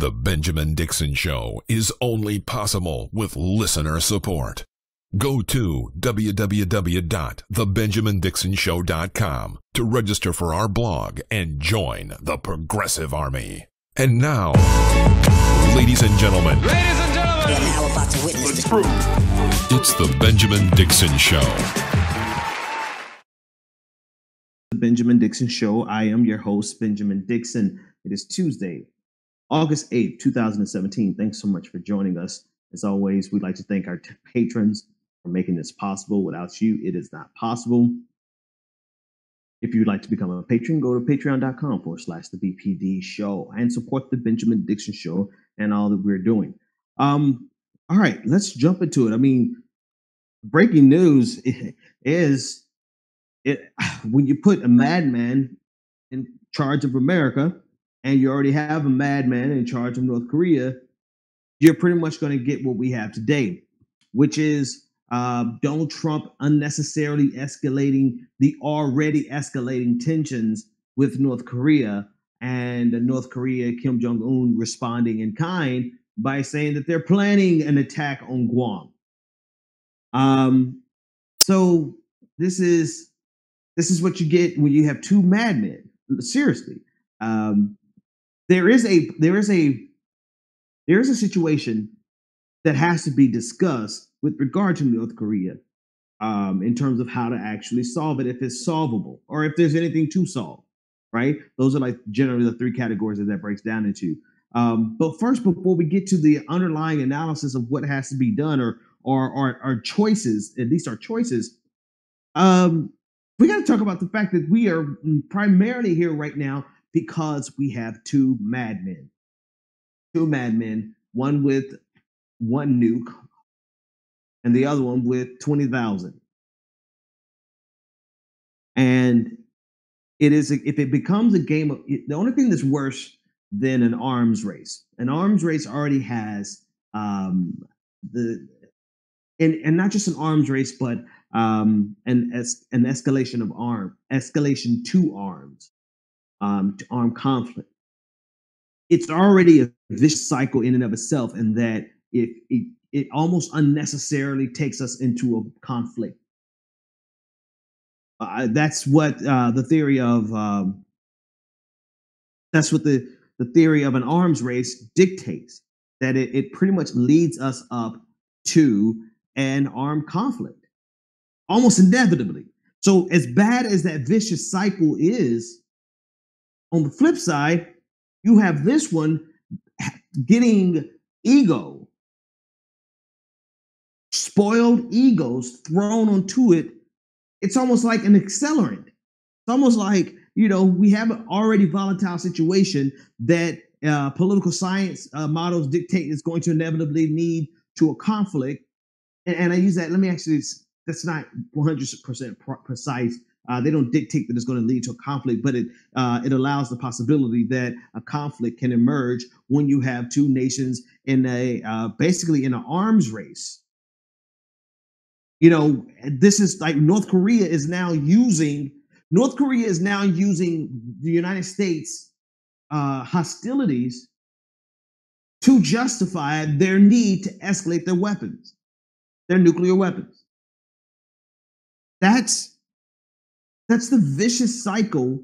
The Benjamin Dixon Show is only possible with listener support. Go to www.thebenjamindixonshow.com to register for our blog and join the Progressive Army. And now, ladies and gentlemen, we are now about to witness the truth. It's the Benjamin Dixon Show. The Benjamin Dixon Show. I am your host, Benjamin Dixon. It is Tuesday, August 8th, 2017. Thanks so much for joining us. As always, we'd like to thank our patrons for making this possible. Without you, it is not possible. If you'd like to become a patron, go to patreon.com/the BPD show and support the Benjamin Dixon Show and all that we're doing. All right, let's jump into it. I mean, breaking news is when you put a madman in charge of America and you already have a madman in charge of North Korea, you're pretty much going to get what we have today, which is Donald Trump unnecessarily escalating the already escalating tensions with North Korea, and North Korea, Kim Jong-un responding in kind by saying that they're planning an attack on Guam. So this is what you get when you have two madmen. Seriously, there is a situation that has to be discussed with regard to North Korea in terms of how to actually solve it, if it's solvable, or if there's anything to solve, right? Those are like generally the three categories that breaks down into. But first, before we get to the underlying analysis of what has to be done or our choices, at least our choices, we got to talk about the fact that we are primarily here right now because we have two madmen, one with one nuke and the other one with 20,000. And if it becomes a game of, the only thing that's worse than an arms race already has and not just an arms race, but an escalation to arms, to armed conflict. It's already a vicious cycle in and of itself, in that it almost unnecessarily takes us into a conflict. That's what the theory of the theory of an arms race dictates, that it pretty much leads us up to an armed conflict, almost inevitably. So as bad as that vicious cycle is, on the flip side, you have this one getting spoiled egos thrown onto it. It's almost like an accelerant. It's almost like, we have an already volatile situation that political science models dictate is going to inevitably lead to a conflict. And I use that, that's not 100% precise. They don't dictate that it's going to lead to a conflict, but it allows the possibility that a conflict can emerge when you have two nations in basically in an arms race. This is like North Korea is now using the United States hostilities to justify their need to escalate their weapons, their nuclear weapons. That's the vicious cycle,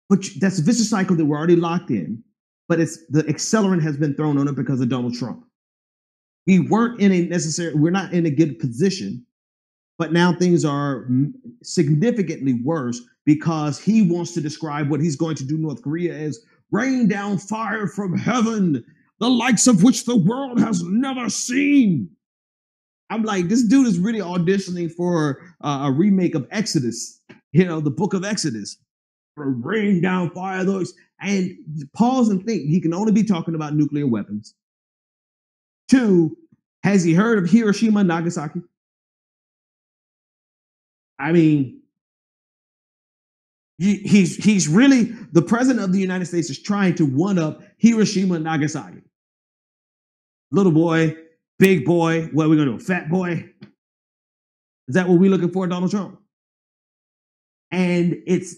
but that's a vicious cycle that we're already locked in, but the accelerant has been thrown on it because of Donald Trump. We're not in a good position, but now things are significantly worse because he wants to describe what he's going to do in North Korea as rain down fire from heaven, the likes of which the world has never seen. I'm like, this dude is really auditioning for a remake of Exodus, the book of Exodus, for rain down fire, those. And pause and think, he can only be talking about nuclear weapons. 2, has he heard of Hiroshima and Nagasaki? I mean, he's really, the president of the United States is trying to one-up Hiroshima and Nagasaki. Little boy, big boy, what are we going to do, fat boy? Is that what we're looking for, Donald Trump? And it's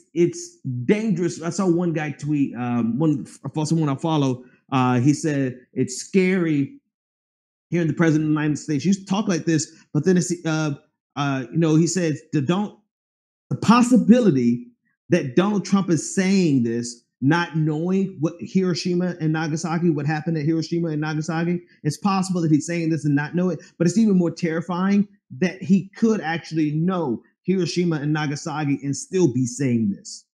dangerous. I saw one guy tweet, someone I follow, He said it's scary hearing the president of the United States used to talk like this, but then it's he said the possibility that Donald Trump is saying this, not knowing what Hiroshima and Nagasaki, what happened at Hiroshima and Nagasaki. It's possible that he's saying this and not know it, but it's even more terrifying that he could actually know Hiroshima and Nagasaki and still be saying this.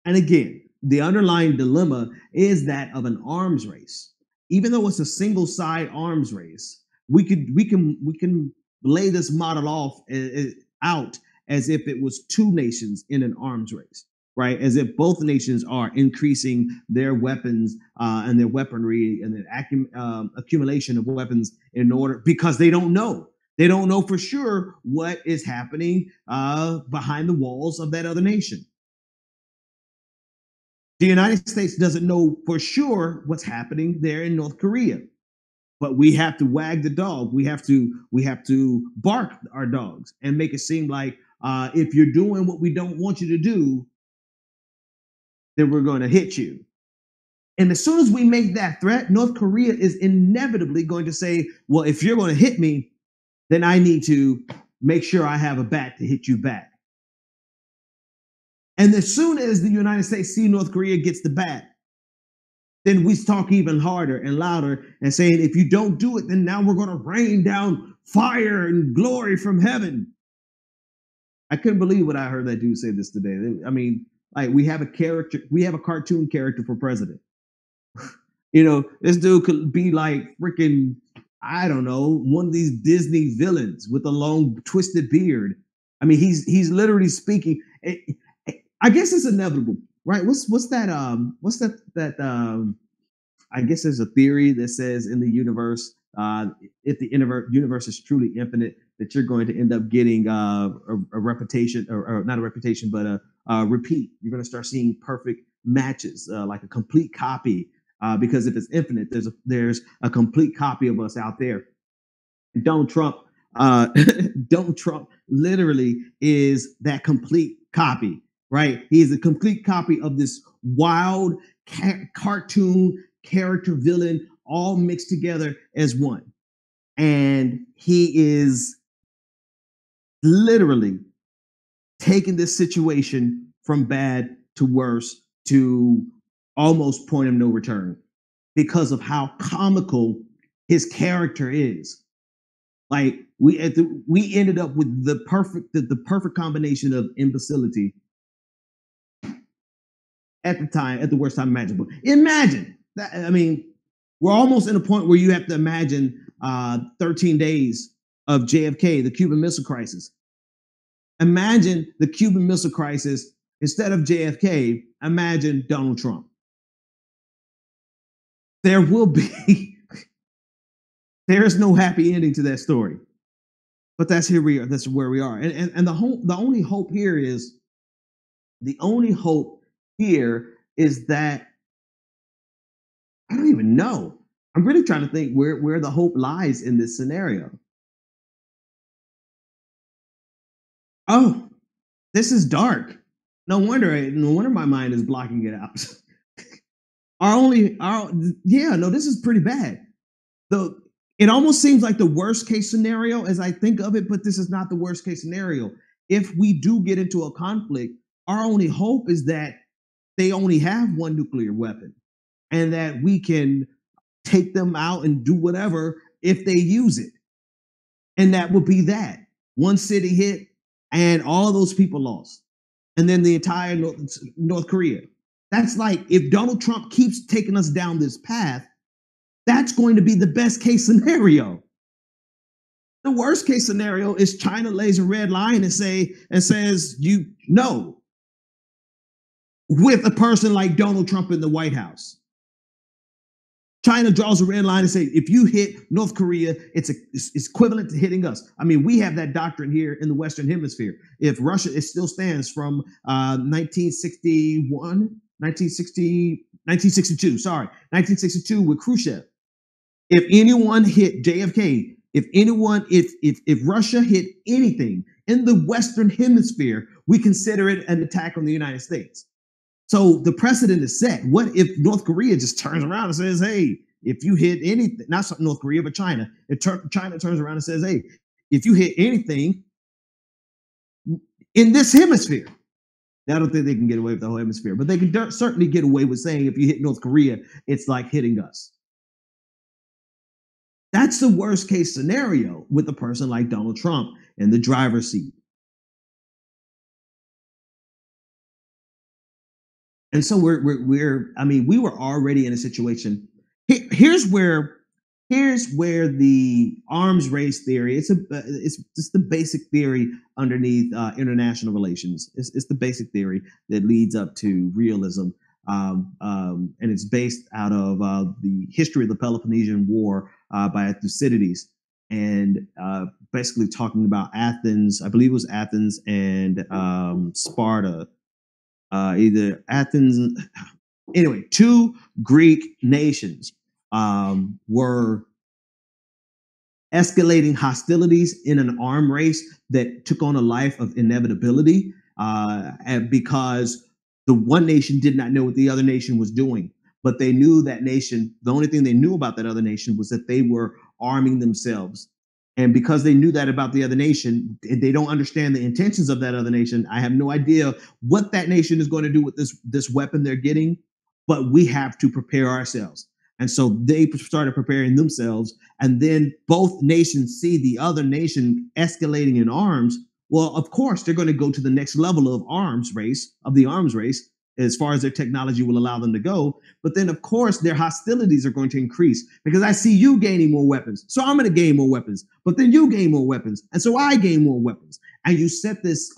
And again, the underlying dilemma is that of an arms race. Even though it's a single side arms race, we can lay this model off out as if it was two nations in an arms race, right? As if both nations are increasing their weapons and their weaponry and the accumulation of weapons in order, because they don't know. They don't know for sure what is happening behind the walls of that other nation. The United States doesn't know for sure what's happening there in North Korea, but we have to wag the dog. We have to bark our dogs and make it seem like if you're doing what we don't want you to do, then we're going to hit you. And as soon as we make that threat, North Korea is inevitably going to say, well, if you're going to hit me, then I need to make sure I have a bat to hit you back. And as soon as the United States see North Korea gets the bat, then we talk even harder and louder and saying, if you don't do it, then now we're going to rain down fire and glory from heaven. I couldn't believe what I heard that dude say this today. I mean, like, we have a cartoon character for president. This dude could be like freaking, I don't know, one of these Disney villains with a long twisted beard. I mean, he's literally speaking. I guess it's inevitable, right? What's that? I guess there's a theory that says in the universe, if the universe is truly infinite, that you're going to end up getting a reputation, or not a reputation, but a repeat. You're going to start seeing perfect matches, like a complete copy, because if it's infinite, there's a complete copy of us out there. Donald Trump literally is that complete copy. Right? He is a complete copy of this wild cartoon character villain, all mixed together as one. And he is literally taking this situation from bad to worse to almost point of no return because of how comical his character is. Like, we ended up with the perfect combination of imbecility at the worst time imaginable. Imagine that. I mean, we're almost in a point where you have to imagine 13 days of JFK, the Cuban Missile Crisis. Imagine the Cuban Missile Crisis instead of JFK. Imagine Donald Trump. There is no happy ending to that story. But that's where we are. And the only hope here is that I don't even know. I'm really trying to think where the hope lies in this scenario. Oh, this is dark. No wonder my mind is blocking it out. This is pretty bad. It almost seems like the worst case scenario as I think of it, but this is not the worst case scenario. If we do get into a conflict, our only hope is that they only have one nuclear weapon and that we can take them out and do whatever if they use it. And that would be that. One city hit and all those people lost. And then the entire North Korea. That's like, if Donald Trump keeps taking us down this path, that's going to be the best case scenario. The worst case scenario is China lays a red line and says, you know, with a person like Donald Trump in the White House. China draws a red line and says, if you hit North Korea, it's equivalent to hitting us. I mean, we have that doctrine here in the Western Hemisphere. If Russia, it still stands from 1962 with Khrushchev. If anyone hit JFK, if Russia hit anything in the Western Hemisphere, we consider it an attack on the United States. So the precedent is set. What if North Korea just turns around and says, hey, if you hit anything, not North Korea, but China, China turns around and says, hey, if you hit anything in this hemisphere, I don't think they can get away with the whole hemisphere, but they can certainly get away with saying if you hit North Korea, it's like hitting us. That's the worst case scenario with a person like Donald Trump in the driver's seat. And so we were already in a situation. Here's where the arms race theory, it's just the basic theory underneath international relations. It's the basic theory that leads up to realism. And it's based out of the history of the Peloponnesian War by Thucydides, and basically talking about Athens. I believe it was Athens and Sparta. Either Athens, anyway, two Greek nations were escalating hostilities in an arm race that took on a life of inevitability, and because the one nation did not know what the other nation was doing, but they knew that nation. The only thing they knew about that other nation was that they were arming themselves. And because they knew that about the other nation, they don't understand the intentions of that other nation. I have no idea what that nation is going to do with this weapon they're getting, but we have to prepare ourselves. And so they started preparing themselves. And then both nations see the other nation escalating in arms. Well, of course, they're going to go to the next level of the arms race, as far as their technology will allow them to go. But then, of course, their hostilities are going to increase because I see you gaining more weapons. So I'm going to gain more weapons. But then you gain more weapons. And so I gain more weapons. And you set this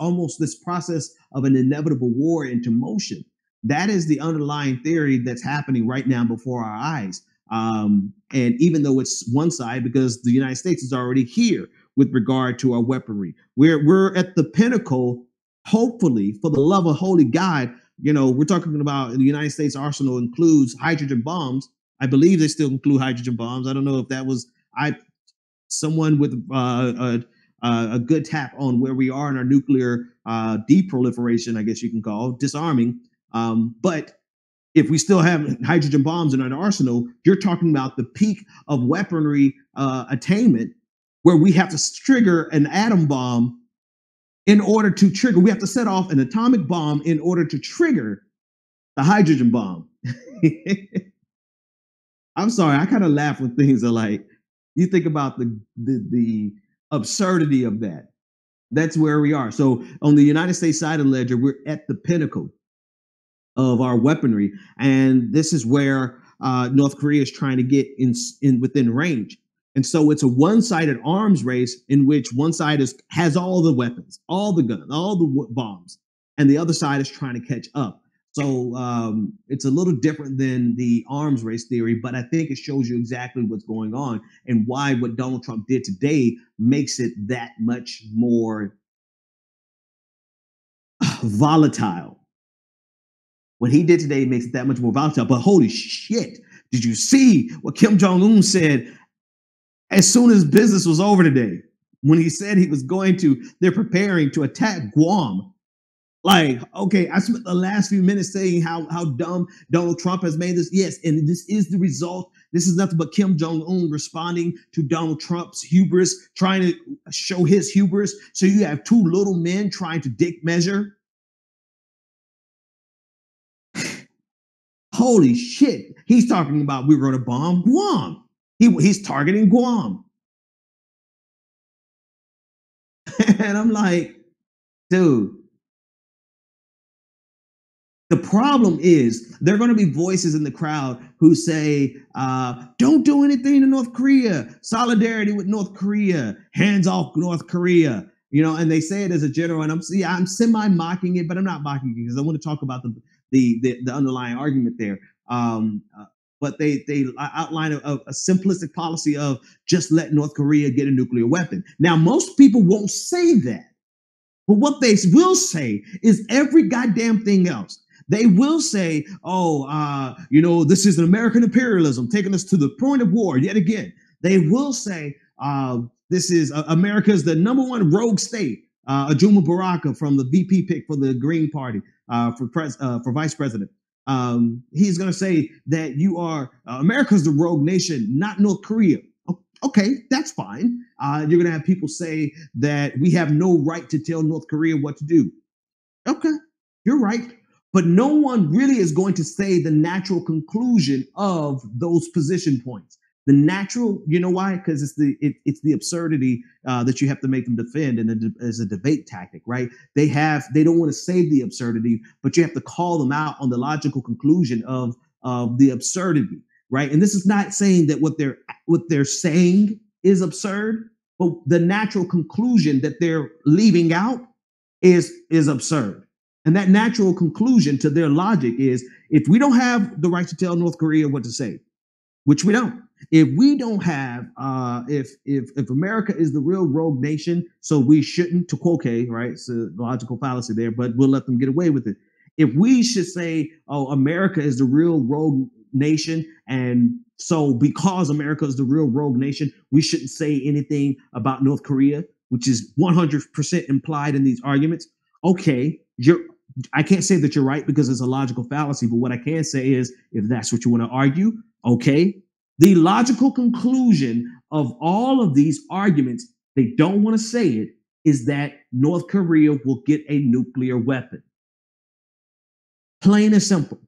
process of an inevitable war into motion. That is the underlying theory that's happening right now before our eyes. And even though it's one side, because the United States is already here with regard to our weaponry, we're at the pinnacle, hopefully, for the love of holy God. You know, we're talking about the United States arsenal includes hydrogen bombs. I believe they still include hydrogen bombs. I don't know if that was someone with a good tap on where we are in our nuclear deproliferation, I guess you can call disarming. But if we still have hydrogen bombs in our arsenal, you're talking about the peak of weaponry attainment, where we have to trigger an atom bomb in order to trigger. We have to set off an atomic bomb in order to trigger the hydrogen bomb. I'm sorry, I kind of laugh when things are like, you think about the absurdity of that. That's where we are. So on the United States side of the ledger, we're at the pinnacle of our weaponry, and this is where North Korea is trying to get in within range. And so it's a one-sided arms race in which one side has all the weapons, all the guns, all the bombs, and the other side is trying to catch up. So it's a little different than the arms race theory, but I think it shows you exactly what's going on and why what Donald Trump did today makes it that much more volatile. What he did today makes it that much more volatile. But holy shit, did you see what Kim Jong-un said as soon as business was over today? When he said they're preparing to attack Guam. Like, okay, I spent the last few minutes saying how dumb Donald Trump has made this. Yes, and this is the result. This is nothing but Kim Jong-un responding to Donald Trump's hubris, trying to show his hubris. So you have two little men trying to dick measure. Holy shit. He's talking about we're going to bomb Guam. He's targeting Guam. And I'm like, dude, the problem is there are going to be voices in the crowd who say, don't do anything to North Korea, solidarity with North Korea, hands off North Korea, you know, and they say it as a general, and I'm semi-mocking it, but I'm not mocking it because I want to talk about the underlying argument there. But they outline a simplistic policy of just let North Korea get a nuclear weapon. Now, most people won't say that, but what they will say is every goddamn thing else. They will say, this is an American imperialism taking us to the point of war yet again. They will say, This is America's the #1 rogue state. Ajuma Baraka from the VP pick for the Green Party for vice president. He's going to say that you are America's the rogue nation, not North Korea. Okay, that's fine. You're going to have people say that we have no right to tell North Korea what to do. Okay, you're right. But no one really is going to say the natural conclusion of those position points. The natural, you know why? Because it's the absurdity that you have to make them defend, and as a debate tactic, right? They don't want to say the absurdity, but you have to call them out on the logical conclusion of the absurdity, right? And this is not saying that what they're saying is absurd, but the natural conclusion that they're leaving out is absurd. And that natural conclusion to their logic is, if we don't have the right to tell North Korea what to say, which we don't. If we don't have, if America is the real rogue nation, so we shouldn't, to quote K, right? It's a logical fallacy there, but we'll let them get away with it. If we should say, oh, America is the real rogue nation, and so because America is the real rogue nation, we shouldn't say anything about North Korea, which is 100% implied in these arguments. Okay, I can't say that you're right because it's a logical fallacy, but what I can say is, if that's what you want to argue, okay. The logical conclusion of all of these arguments, they don't want to say it, is that North Korea will get a nuclear weapon. Plain and simple.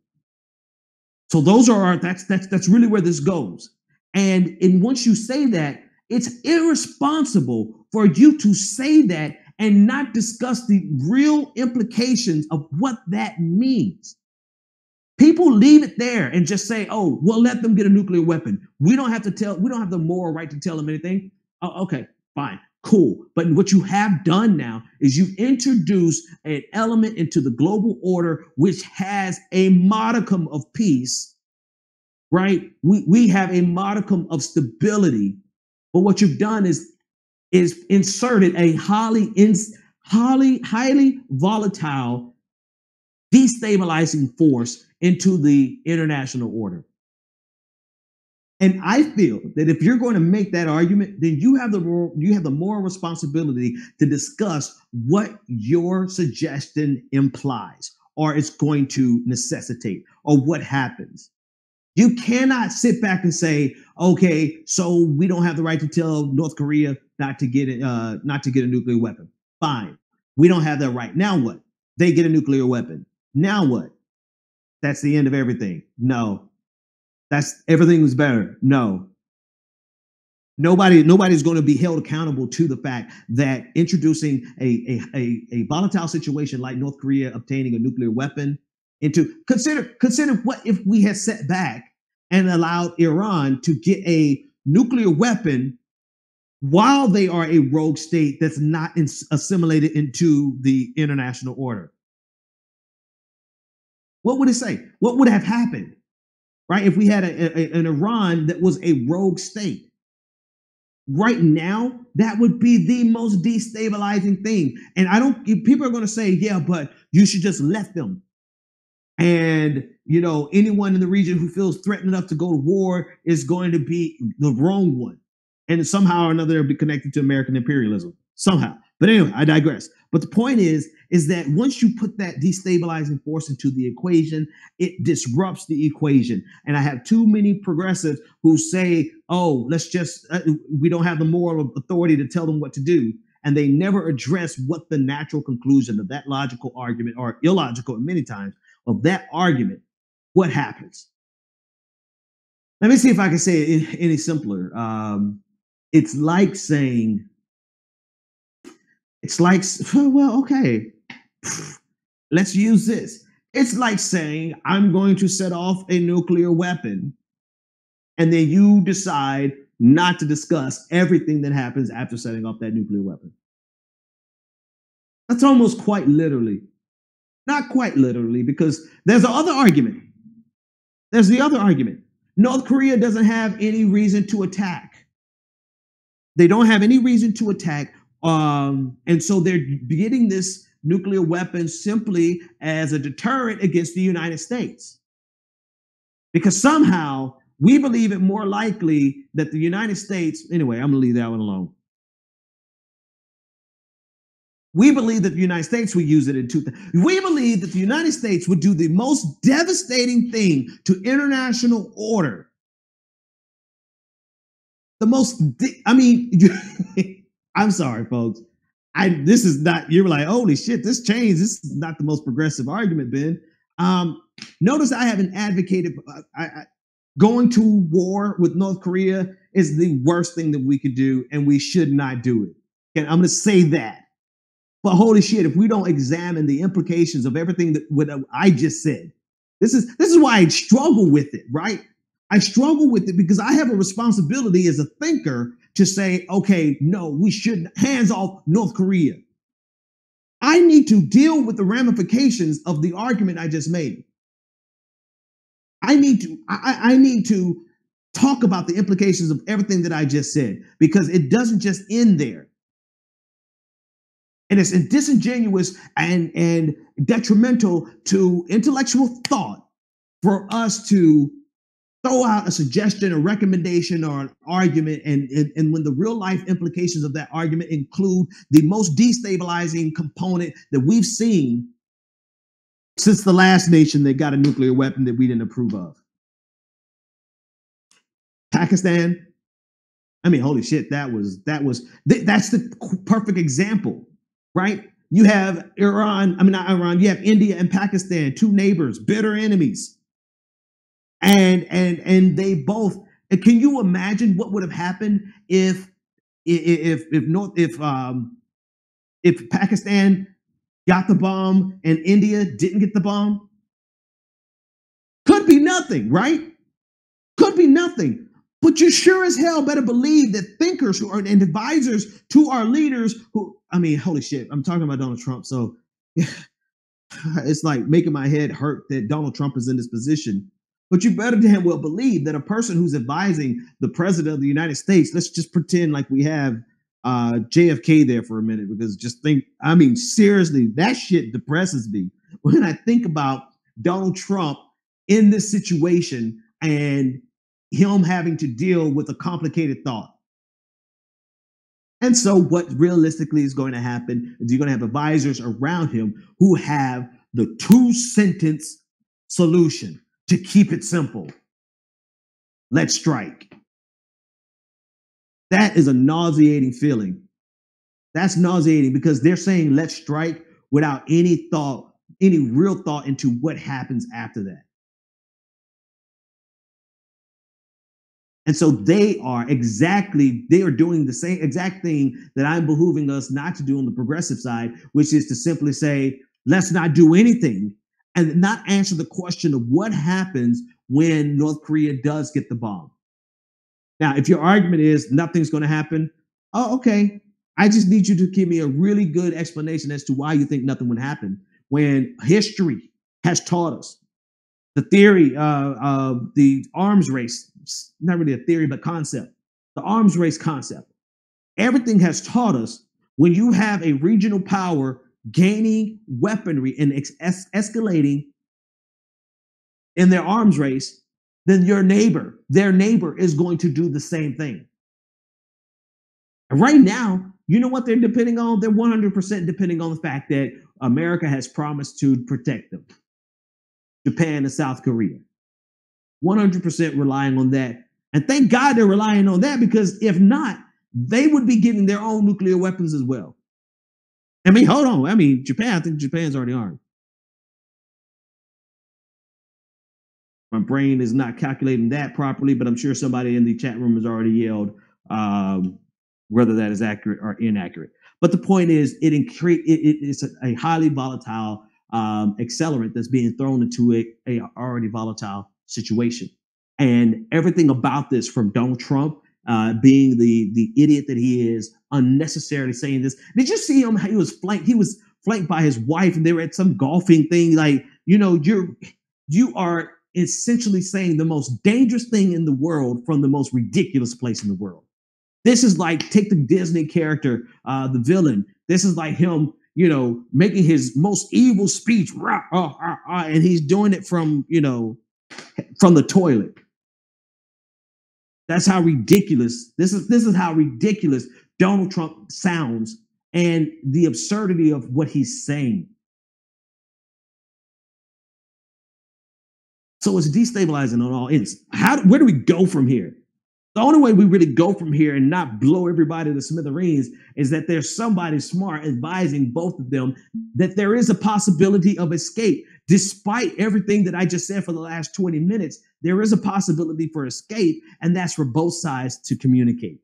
So that's really where this goes. And once you say that, it's irresponsible for you to say that and not discuss the real implications of what that means. People leave it there and just say, oh, we'll let them get a nuclear weapon. We don't have the moral right to tell them anything. Oh, okay, fine, cool. But what you have done now is you've introduced an element into the global order which has a modicum of peace, right? We have a modicum of stability. But what you've done is inserted a highly volatile, destabilizing force into the international order. And I feel that if you're going to make that argument, then you have the moral responsibility to discuss what your suggestion implies, or it's going to necessitate, or what happens. You cannot sit back and say, okay, so we don't have the right to tell North Korea not to get a nuclear weapon. Fine, we don't have that right. Now what? They get a nuclear weapon. Now what? That's the end of everything. No. Everything was better. No. Nobody's going to be held accountable to the fact that introducing a volatile situation like North Korea obtaining a nuclear weapon into consider what if we had set back and allowed Iran to get a nuclear weapon while they are a rogue state that's not assimilated into the international order. What would it say? What would have happened, right? If we had an Iran that was a rogue state right now, that would be the most destabilizing thing. And people are going to say, yeah, but you should just let them. And, anyone in the region who feels threatened enough to go to war is going to be the wrong one. And somehow or another, it'll be connected to American imperialism somehow. But anyway, I digress. But the point is that once you put that destabilizing force into the equation, it disrupts the equation. And I have too many progressives who say, oh, we don't have the moral authority to tell them what to do. And they never address what the natural conclusion of that logical argument, or illogical many times, of that argument, what happens. Let me see if I can say it any simpler. It's like saying, well, okay, let's use this. It's like saying, I'm going to set off a nuclear weapon, and then you decide not to discuss everything that happens after setting off that nuclear weapon. That's almost quite literally. Not quite literally, because there's the other argument. North Korea doesn't have any reason to attack. They don't have any reason to attack. And so they're getting this nuclear weapon simply as a deterrent against the United States. Because somehow we believe it more likely that the United States, anyway, I'm going to leave that one alone. We believe that the United States would use it in 2000. We believe that the United States would do the most devastating thing to international order. The most, I mean, I'm sorry, folks. This is not, you're like, holy shit, this changed. This is not the most progressive argument, Ben. Notice I haven't advocated going to war with North Korea is the worst thing that we could do, and we should not do it. And I'm going to say that. But holy shit, if we don't examine the implications of everything that what I just said, this is why I struggle with it, right? I struggle with it because I have a responsibility as a thinker to say, okay, no, we shouldn't, hands off North Korea. I need to deal with the ramifications of the argument I just made. I need to talk about the implications of everything that I just said, because it doesn't just end there. And it's disingenuous and detrimental to intellectual thought for us to throw out a suggestion, a recommendation, or an argument, and when the real life implications of that argument include the most destabilizing component that we've seen since the last nation that got a nuclear weapon that we didn't approve of. Pakistan. I mean, holy shit, that's the perfect example. Right? You have Iran, I mean, not Iran, you have India and Pakistan, two neighbors, bitter enemies. And they both, can you imagine what would have happened if Pakistan got the bomb and India didn't get the bomb? Could be nothing, right? Could be nothing. But you sure as hell better believe that thinkers who are and advisors to our leaders who, I mean, holy shit, I'm talking about Donald Trump. So it's like making my head hurt that Donald Trump is in this position. But you better damn well believe that a person who's advising the president of the United States, let's just pretend like we have JFK there for a minute, because just think, I mean, seriously, that shit depresses me when I think about Donald Trump in this situation and him having to deal with a complicated thought. And so what realistically is going to happen is you're going to have advisors around him who have the 2-sentence solution to keep it simple. Let's strike. That is a nauseating feeling. That's nauseating because they're saying let's strike without any thought, any real thought into what happens after that. And so they are doing the same exact thing that I'm behooving us not to do on the progressive side, which is to simply say, let's not do anything and not answer the question of what happens when North Korea does get the bomb. Now, if your argument is nothing's going to happen, oh, okay. I just need you to give me a really good explanation as to why you think nothing would happen when history has taught us the theory of the arms race. Not really a theory, but concept. The arms race concept. Everything has taught us when you have a regional power gaining weaponry and escalating in their arms race, then their neighbor is going to do the same thing. And right now, you know what they're depending on? They're 100% depending on the fact that America has promised to protect them. Japan and South Korea. 100% relying on that. And thank God they're relying on that, because if not, they would be getting their own nuclear weapons as well. I mean, hold on. I mean, Japan, I think Japan's already armed. My brain is not calculating that properly, but I'm sure somebody in the chat room has already yelled whether that is accurate or inaccurate. But the point is, it's a highly volatile accelerant that's being thrown into a already volatile situation. And everything about this, from Donald Trump being the idiot that he is, unnecessarily saying this. Did you see him? He was flanked by his wife, and they were at some golfing thing. Like, you know, you are essentially saying the most dangerous thing in the world from the most ridiculous place in the world. This is like, take the Disney character, the villain. This is like him, you know, making his most evil speech, and he's doing it from, you know, from the toilet. That's how ridiculous this is how ridiculous Donald Trump sounds and the absurdity of what he's saying. So it's destabilizing on all ends. Where do we go from here? The only way we really go from here and not blow everybody to smithereens is that there's somebody smart advising both of them that there is a possibility of escape. Despite everything that I just said for the last 20 minutes, there is a possibility for escape, and that's for both sides to communicate.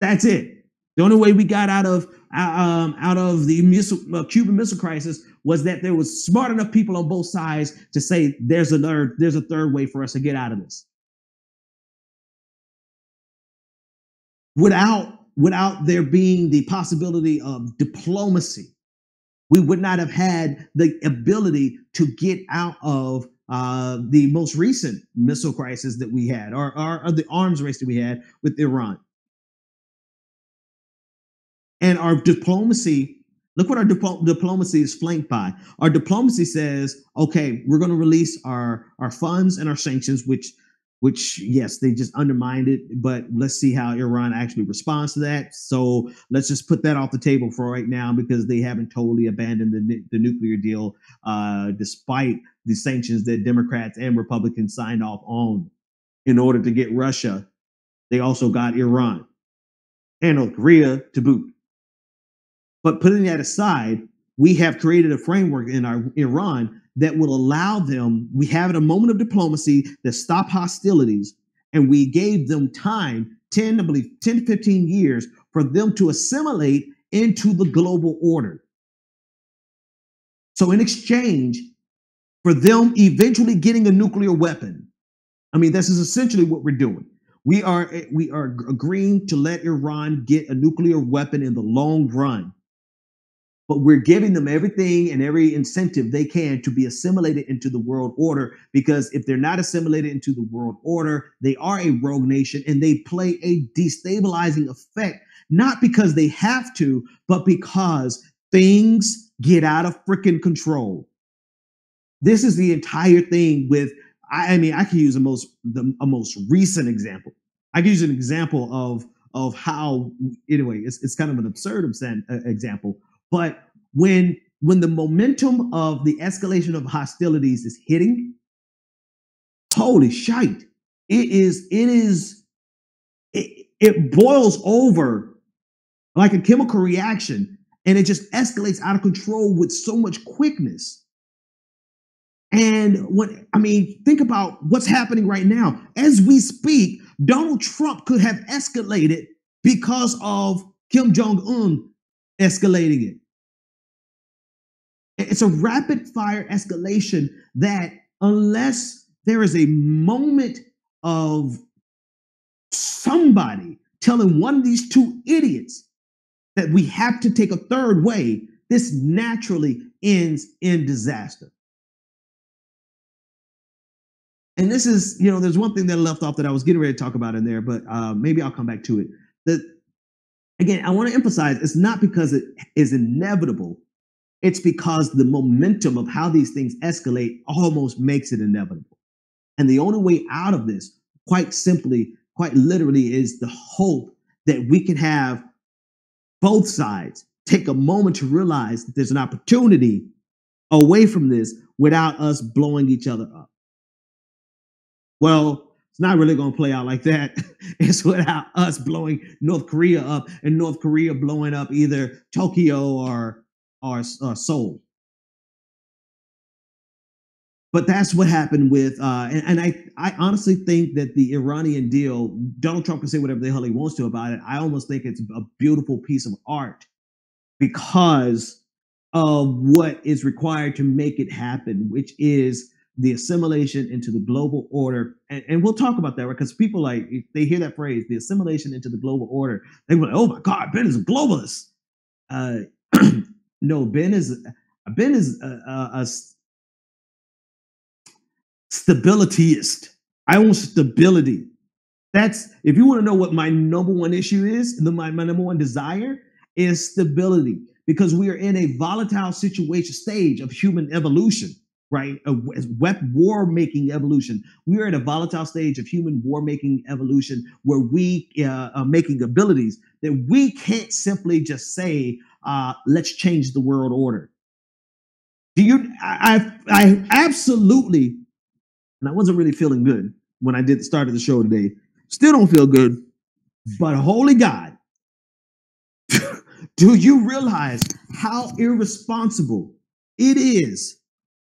That's it. The only way we got out of the Cuban Missile Crisis was that there was smart enough people on both sides to say there's a third way for us to get out of this. Without there being the possibility of diplomacy, we would not have had the ability to get out of the most recent missile crisis that we had, or the arms race that we had with Iran. And our diplomacy, look what our diplomacy is flanked by. Our diplomacy says, okay, we're going to release our funds and our sanctions, which yes, they just undermined it, but let's see how Iran actually responds to that. So let's just put that off the table for right now, because they haven't totally abandoned the nuclear deal, despite the sanctions that Democrats and Republicans signed off on. In order to get Russia, they also got Iran and North Korea to boot. But putting that aside, we have created a framework in Iran that will allow them, we have a moment of diplomacy that stop hostilities, and we gave them time, 10 to 15 years, for them to assimilate into the global order. So in exchange for them eventually getting a nuclear weapon, I mean, this is essentially what we're doing. We are agreeing to let Iran get a nuclear weapon in the long run. But we're giving them everything and every incentive they can to be assimilated into the world order, because if they're not assimilated into the world order, they are a rogue nation and they play a destabilizing effect, not because they have to, but because things get out of freaking control. This is the entire thing with, I mean, I can use a most recent example. I can use an example of how, anyway, it's kind of an absurd example. But when the momentum of the escalation of hostilities is hitting, holy shite, it boils over like a chemical reaction, and it just escalates out of control with so much quickness. And think about what's happening right now. As we speak, Donald Trump could have escalated because of Kim Jong-un escalating it. It's a rapid fire escalation that, unless there is a moment of somebody telling one of these two idiots that we have to take a third way, this naturally ends in disaster. And this is, there's one thing that I left off that I was getting ready to talk about in there, but maybe I'll come back to it. Again, I want to emphasize, it's not because it is inevitable. It's because the momentum of how these things escalate almost makes it inevitable. And the only way out of this, quite simply, quite literally, is the hope that we can have both sides take a moment to realize that there's an opportunity away from this without us blowing each other up. Well, it's not really going to play out like that. It's without us blowing North Korea up and North Korea blowing up either Tokyo or Seoul. But that's what happened with, and I honestly think that the Iranian deal, Donald Trump can say whatever the hell he wants to about it. I almost think it's a beautiful piece of art because of what is required to make it happen, which is the assimilation into the global order. And we'll talk about that, right? Because people, like, if they hear that phrase, the assimilation into the global order, they go, oh my God, Ben is a globalist. No, Ben is a stabilityist. I want stability. That's, if you want to know what my number one issue is, my number one desire is stability, because we are in a volatile stage of human evolution. right? War-making evolution. We are at a volatile stage of human war-making evolution where we are making abilities that we can't simply just say, let's change the world order. I absolutely, and I wasn't really feeling good when I did the start of the show today. Still don't feel good, but holy God, do you realize how irresponsible it is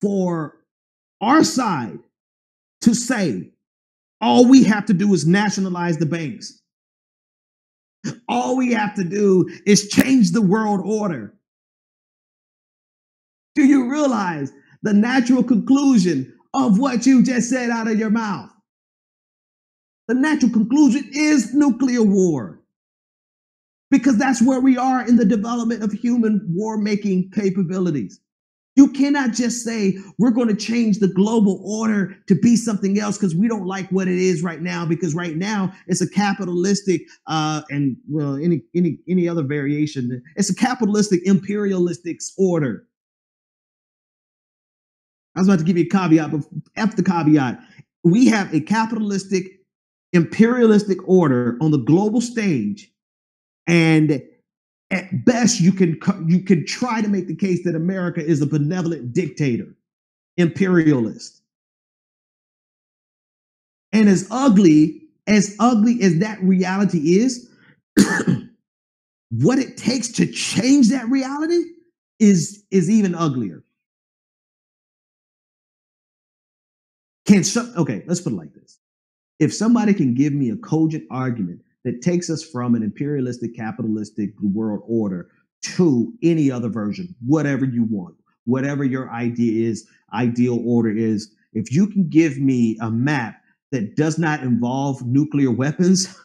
for our side to say all we have to do is nationalize the banks? All we have to do is change the world order. Do you realize the natural conclusion of what you just said out of your mouth? The natural conclusion is nuclear war. Because that's where we are in the development of human war-making capabilities. You cannot just say we're going to change the global order to be something else because we don't like what it is right now. Because right now it's a capitalistic and well any other variation. It's a capitalistic imperialistic order. I was about to give you a caveat, but F the caveat. We have a capitalistic imperialistic order on the global stage. And at best, you can try to make the case that America is a benevolent dictator, imperialist. And as ugly as that reality is, what it takes to change that reality is even uglier. Okay, let's put it like this. If somebody can give me a cogent argument that takes us from an imperialistic, capitalistic world order to any other version, whatever you want, whatever your ideal order is. If you can give me a map that does not involve nuclear weapons,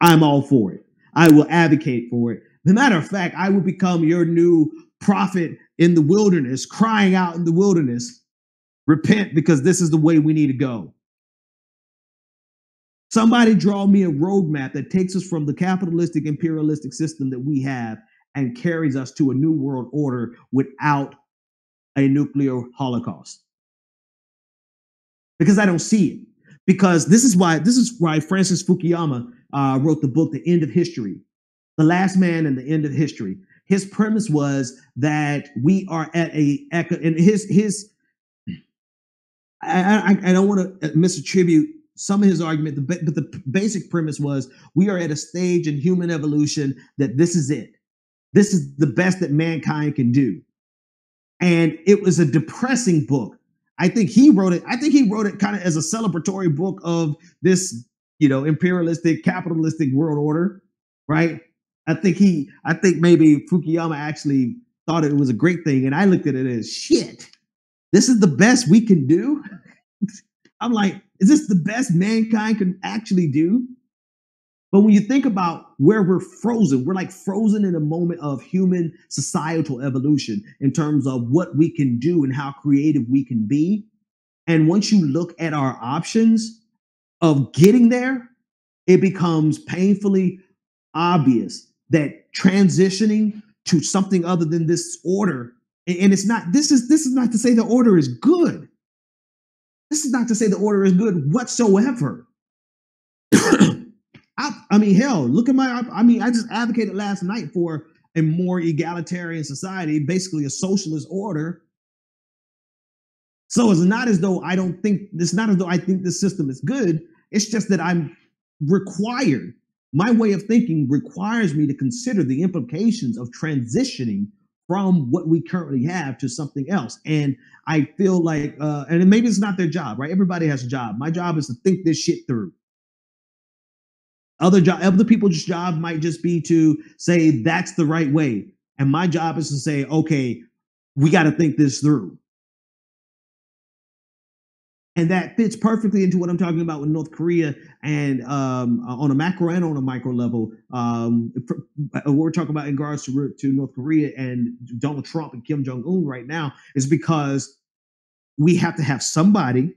I'm all for it. I will advocate for it. As a matter of fact, I will become your new prophet in the wilderness, crying out in the wilderness, repent because this is the way we need to go. Somebody draw me a roadmap that takes us from the capitalistic, imperialistic system that we have and carries us to a new world order without a nuclear holocaust. Because I don't see it. Because this is why Francis Fukuyama wrote the book, The End of History, The Last Man and the End of History. His premise was that we are at I don't want to misattribute some of his argument, but the basic premise was we are at a stage in human evolution that this is it. This is the best that mankind can do. And it was a depressing book. I think he wrote it kind of as a celebratory book of this, imperialistic, capitalistic world order, right? I think maybe Fukuyama actually thought it was a great thing. And I looked at it as shit. This is the best we can do. I'm like, is this the best mankind can actually do? But when you think about where we're like frozen in a moment of human societal evolution in terms of what we can do and how creative we can be. And once you look at our options of getting there, it becomes painfully obvious that transitioning to something other than this order, and this is not to say the order is good. This is not to say the order is good whatsoever. Hell, look at I just advocated last night for a more egalitarian society, basically a socialist order. So it's not as though I think this system is good. It's just that I'm required. My way of thinking requires me to consider the implications of transitioning from what we currently have to something else. And I feel like, and maybe it's not their job, right? Everybody has a job. My job is to think this shit through. Other people's job might just be to say that's the right way. And my job is to say, okay, we got to think this through. And that fits perfectly into what I'm talking about with North Korea and on a macro and on a micro level. We're talking about in regards to North Korea and Donald Trump and Kim Jong-un right now is because we have to have somebody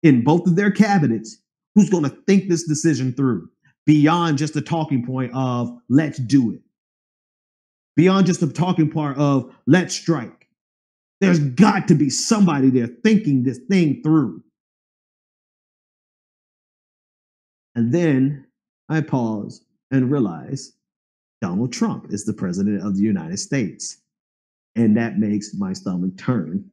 in both of their cabinets who's going to think this decision through beyond just the talking point of let's do it. Beyond just the talking part of let's strike. There's got to be somebody there thinking this thing through. And then I pause and realize Donald Trump is the president of the United States. And that makes my stomach turn,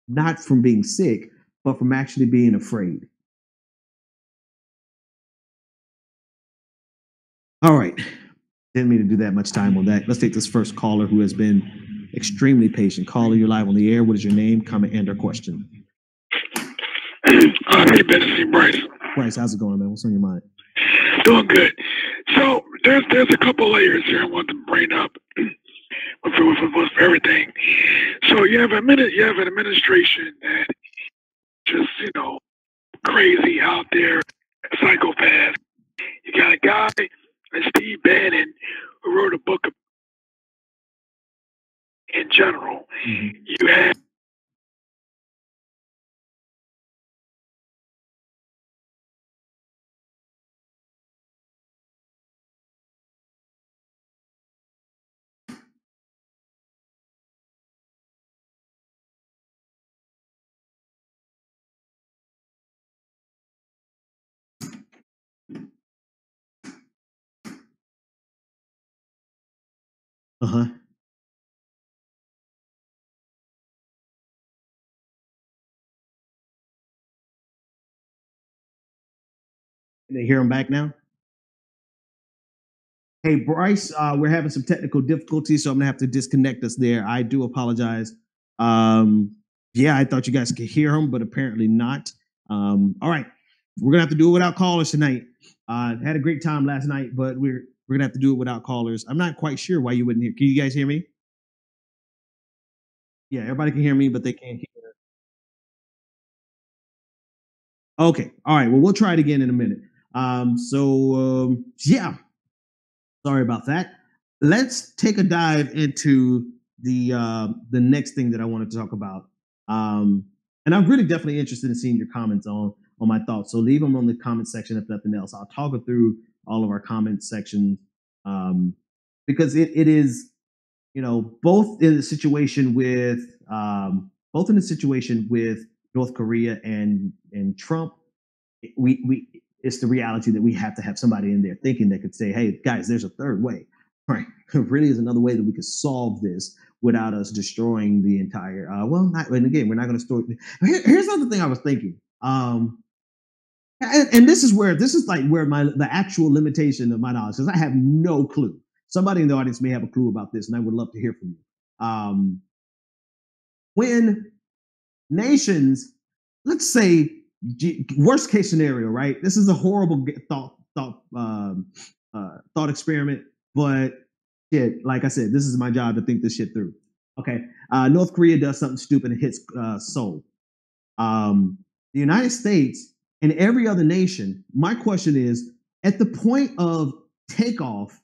not from being sick, but from actually being afraid. All right. Didn't mean to do that much time on that. Let's take this first caller who has been extremely patient. Caller, you're live on the air. What is your name, comment, and/or question? Hey, Pedersen, Bryce. Bryce, how's it going, man? What's on your mind? Doing good. So there's a couple layers here I want to bring up with everything. So you have an administration that just crazy out there, psychopath. You got a guy, Steve Bannon, who wrote a book in general. Mm-hmm. You have Uh-huh. Can they hear him back now? Hey, Bryce, we're having some technical difficulties, so I'm going to have to disconnect us there. I do apologize. Yeah, I thought you guys could hear him, but apparently not. All right. We're going to have to do it without callers tonight. Had a great time last night, but we're going to have to do it without callers. I'm not quite sure why you wouldn't hear. Can you guys hear me? Yeah, everybody can hear me, but they can't hear. Okay. All right. Well, we'll try it again in a minute. Yeah. Sorry about that. Let's take a dive into the next thing that I wanted to talk about. And I'm really definitely interested in seeing your comments on my thoughts. So leave them on the comment section if nothing else. I'll toggle through all of our comment sections because it is, both in the situation with North Korea and Trump, it's the reality that we have to have somebody in there thinking that could say, hey, guys, there's a third way, right? There really is another way that we could solve this without us destroying the entire, and again, we're not going to store. Here's another thing I was thinking. And this is where the actual limitation of my knowledge, because I have no clue. Somebody in the audience may have a clue about this, and I would love to hear from you. When nations, let's say, worst case scenario, right? This is a horrible thought experiment, but shit, like I said, this is my job to think this shit through. Okay, North Korea does something stupid and hits Seoul. The United States and every other nation. My question is, at the point of takeoff,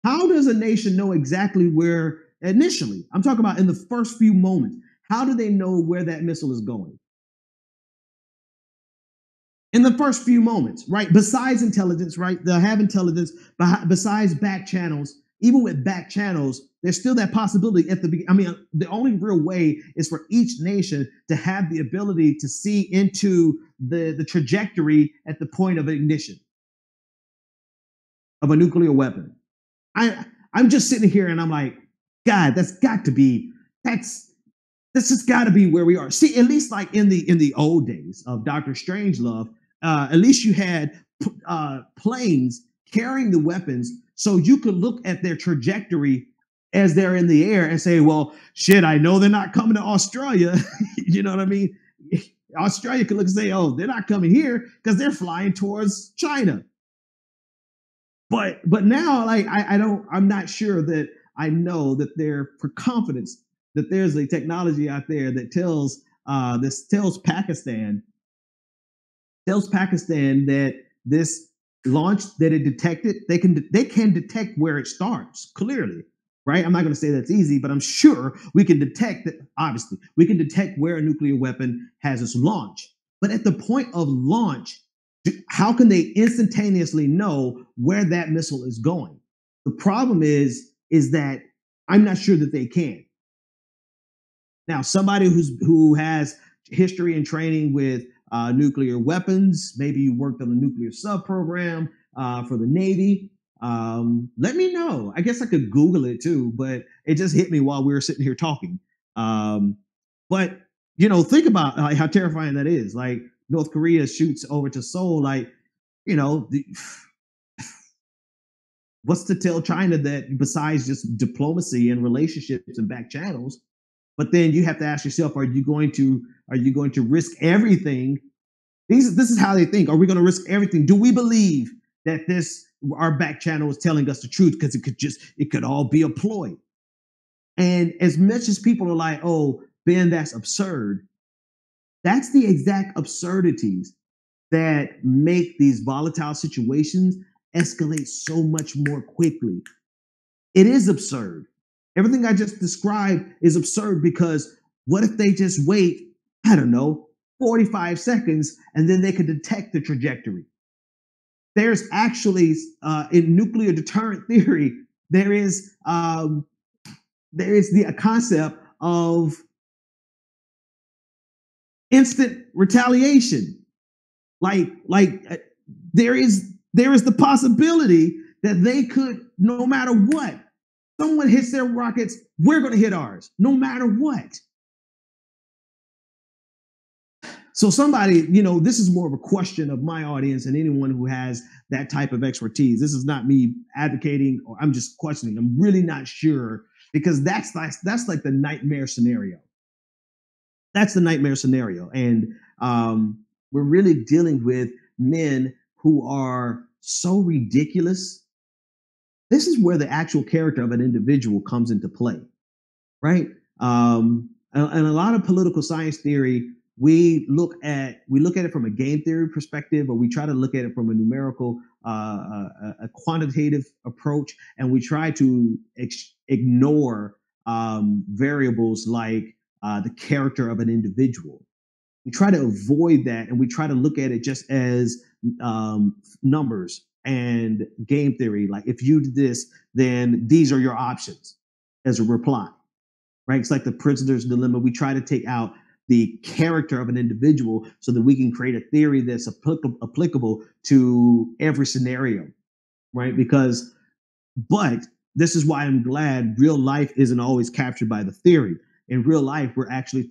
how does a nation know exactly where initially? I'm talking about in the first few moments. How do they know where that missile is going? In the first few moments, right? Besides intelligence, right? They'll have intelligence, besides back channels. Even with back channels, there's still that possibility at the beginning. I mean, the only real way is for each nation to have the ability to see into the trajectory at the point of ignition of a nuclear weapon. I'm just sitting here and I'm like, God, that's just got to be where we are. See, at least like in the old days of Dr. Strangelove, at least you had planes carrying the weapons, so you could look at their trajectory as they're in the air and say, well, shit, I know they're not coming to Australia. You know what I mean? Australia could look and say, oh, they're not coming here because they're flying towards China. But now, like, I'm not sure that I know that they're for confidence that there's a technology out there that tells Pakistan that this launch that it detected, they can detect where it starts clearly, right? I'm not going to say that's easy, but I'm sure we can detect that. Obviously, we can detect where a nuclear weapon has its launch. But at the point of launch, how can they instantaneously know where that missile is going? The problem is that I'm not sure that they can. Now, somebody who has history and training with nuclear weapons, maybe you worked on a nuclear sub program for the Navy. Let me know. I guess I could Google it too, but it just hit me while we were sitting here talking. But think about like how terrifying that is. Like North Korea shoots over to Seoul. Like, what's to tell China that besides just diplomacy and relationships and back channels? But then you have to ask yourself: Are you going to risk everything? This is how they think. Are we going to risk everything? Do we believe that our back channel is telling us the truth? Because it could all be a ploy. And as much as people are like, "Oh, Ben, that's absurd," that's the exact absurdities that make these volatile situations escalate so much more quickly. It is absurd. Everything I just described is absurd because what if they just wait, I don't know, 45 seconds and then they could detect the trajectory? There's actually, in nuclear deterrent theory, there is the concept of instant retaliation. Like there is the possibility that they could, no matter what, someone hits their rockets, we're going to hit ours, no matter what. So somebody, this is more of a question of my audience and anyone who has that type of expertise. This is not me advocating, or I'm just questioning. I'm really not sure, because that's like the nightmare scenario. That's the nightmare scenario. And we're really dealing with men who are so ridiculous. This is where the actual character of an individual comes into play, right? And a lot of political science theory, we look at it from a game theory perspective, or we try to look at it from a numerical, a quantitative approach, and we try to ignore variables like the character of an individual. We try to avoid that, and we try to look at it just as numbers and game theory. Like, if you did this, then these are your options as a reply, right? It's like the prisoner's dilemma. We try to take out the character of an individual so that we can create a theory that's applicable to every scenario, right? But this is why I'm glad real life isn't always captured by the theory. In real life, we're actually,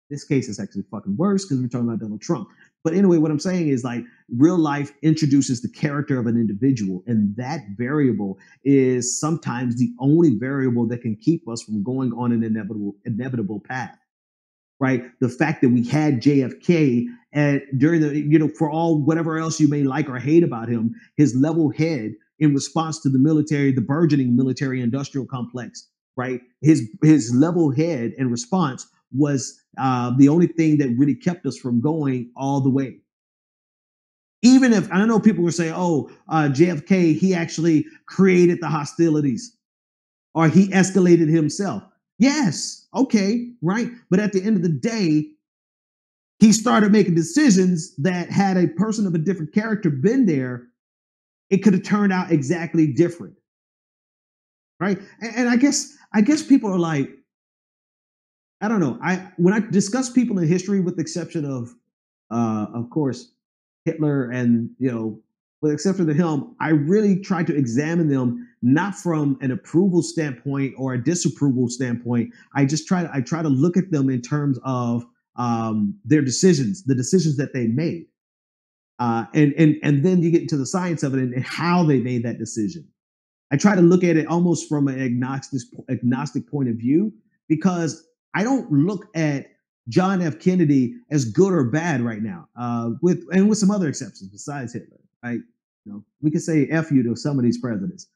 this case is actually fucking worse because we're talking about Donald Trump. But anyway, what I'm saying is, like, real life introduces the character of an individual, and that variable is sometimes the only variable that can keep us from going on an inevitable path, right? The fact that we had JFK during the, for all whatever else you may like or hate about him, his level head in response to the military, the burgeoning military industrial complex, right? His level head in response was the only thing that really kept us from going all the way. Even if, I know people were saying, JFK, he actually created the hostilities, or he escalated himself. Yes, okay, right? But at the end of the day, he started making decisions that, had a person of a different character been there, it could have turned out exactly different, right? And I guess people are like, I don't know. When I discuss people in history, with the exception of course, Hitler, and with the exception of him, I really try to examine them not from an approval standpoint or a disapproval standpoint. I try to look at them in terms of their decisions, the decisions that they made, and then you get into the science of it and how they made that decision. I try to look at it almost from an agnostic point of view, because I don't look at John F. Kennedy as good or bad right now, with some other exceptions besides Hitler. Right? We could say F you to some of these presidents,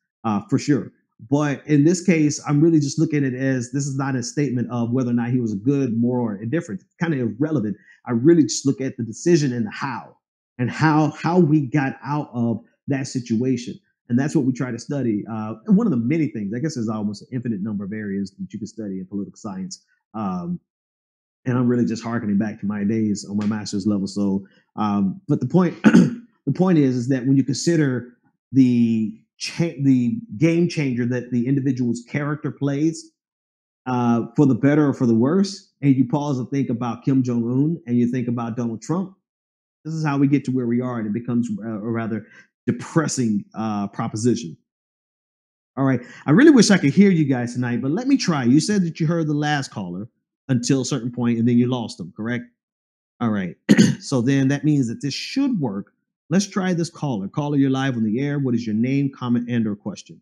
for sure. But in this case, I'm really just looking at it as, this is not a statement of whether or not he was a good, moral, or indifferent. It's kind of irrelevant. I really just look at the decision and the how, and how we got out of that situation. And that's what we try to study. And one of the many things, I guess there's almost an infinite number of areas that you can study in political science. And I'm really just harkening back to my days on my master's level. So, but the point is that when you consider the game changer that the individual's character plays, for the better or for the worse, and you pause and think about Kim Jong-un and you think about Donald Trump, this is how we get to where we are, and it becomes a rather depressing proposition. All right. I really wish I could hear you guys tonight, but let me try. You said that you heard the last caller until a certain point, and then you lost them, correct? All right. So then that means that this should work. Let's try this caller. Caller, you're live on the air. What is your name, comment, and or question?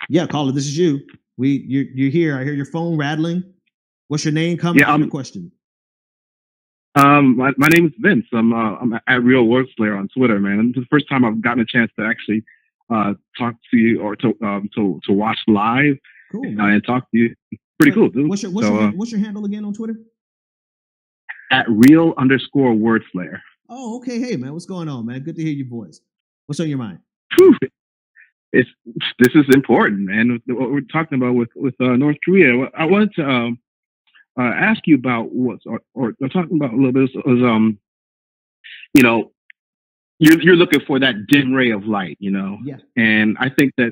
Yeah, caller, this is you. You're here. I hear your phone rattling. What's your name, comment, and your question? My name is Vince. I'm at Real Word Slayer on Twitter, man. This is the first time I've gotten a chance to actually talk to you or to watch live. Cool, and talk to you. Pretty cool, dude. What's your handle again on Twitter? At Real_Word Slayer. Oh, okay. Hey, man, what's going on, man? Good to hear your voice. What's on your mind? Whew. This is important, man. What we're talking about with North Korea. I wanted to ask you about or talking about a little bit was you know, you're looking for that dim ray of light, you know. Yeah. And I think that,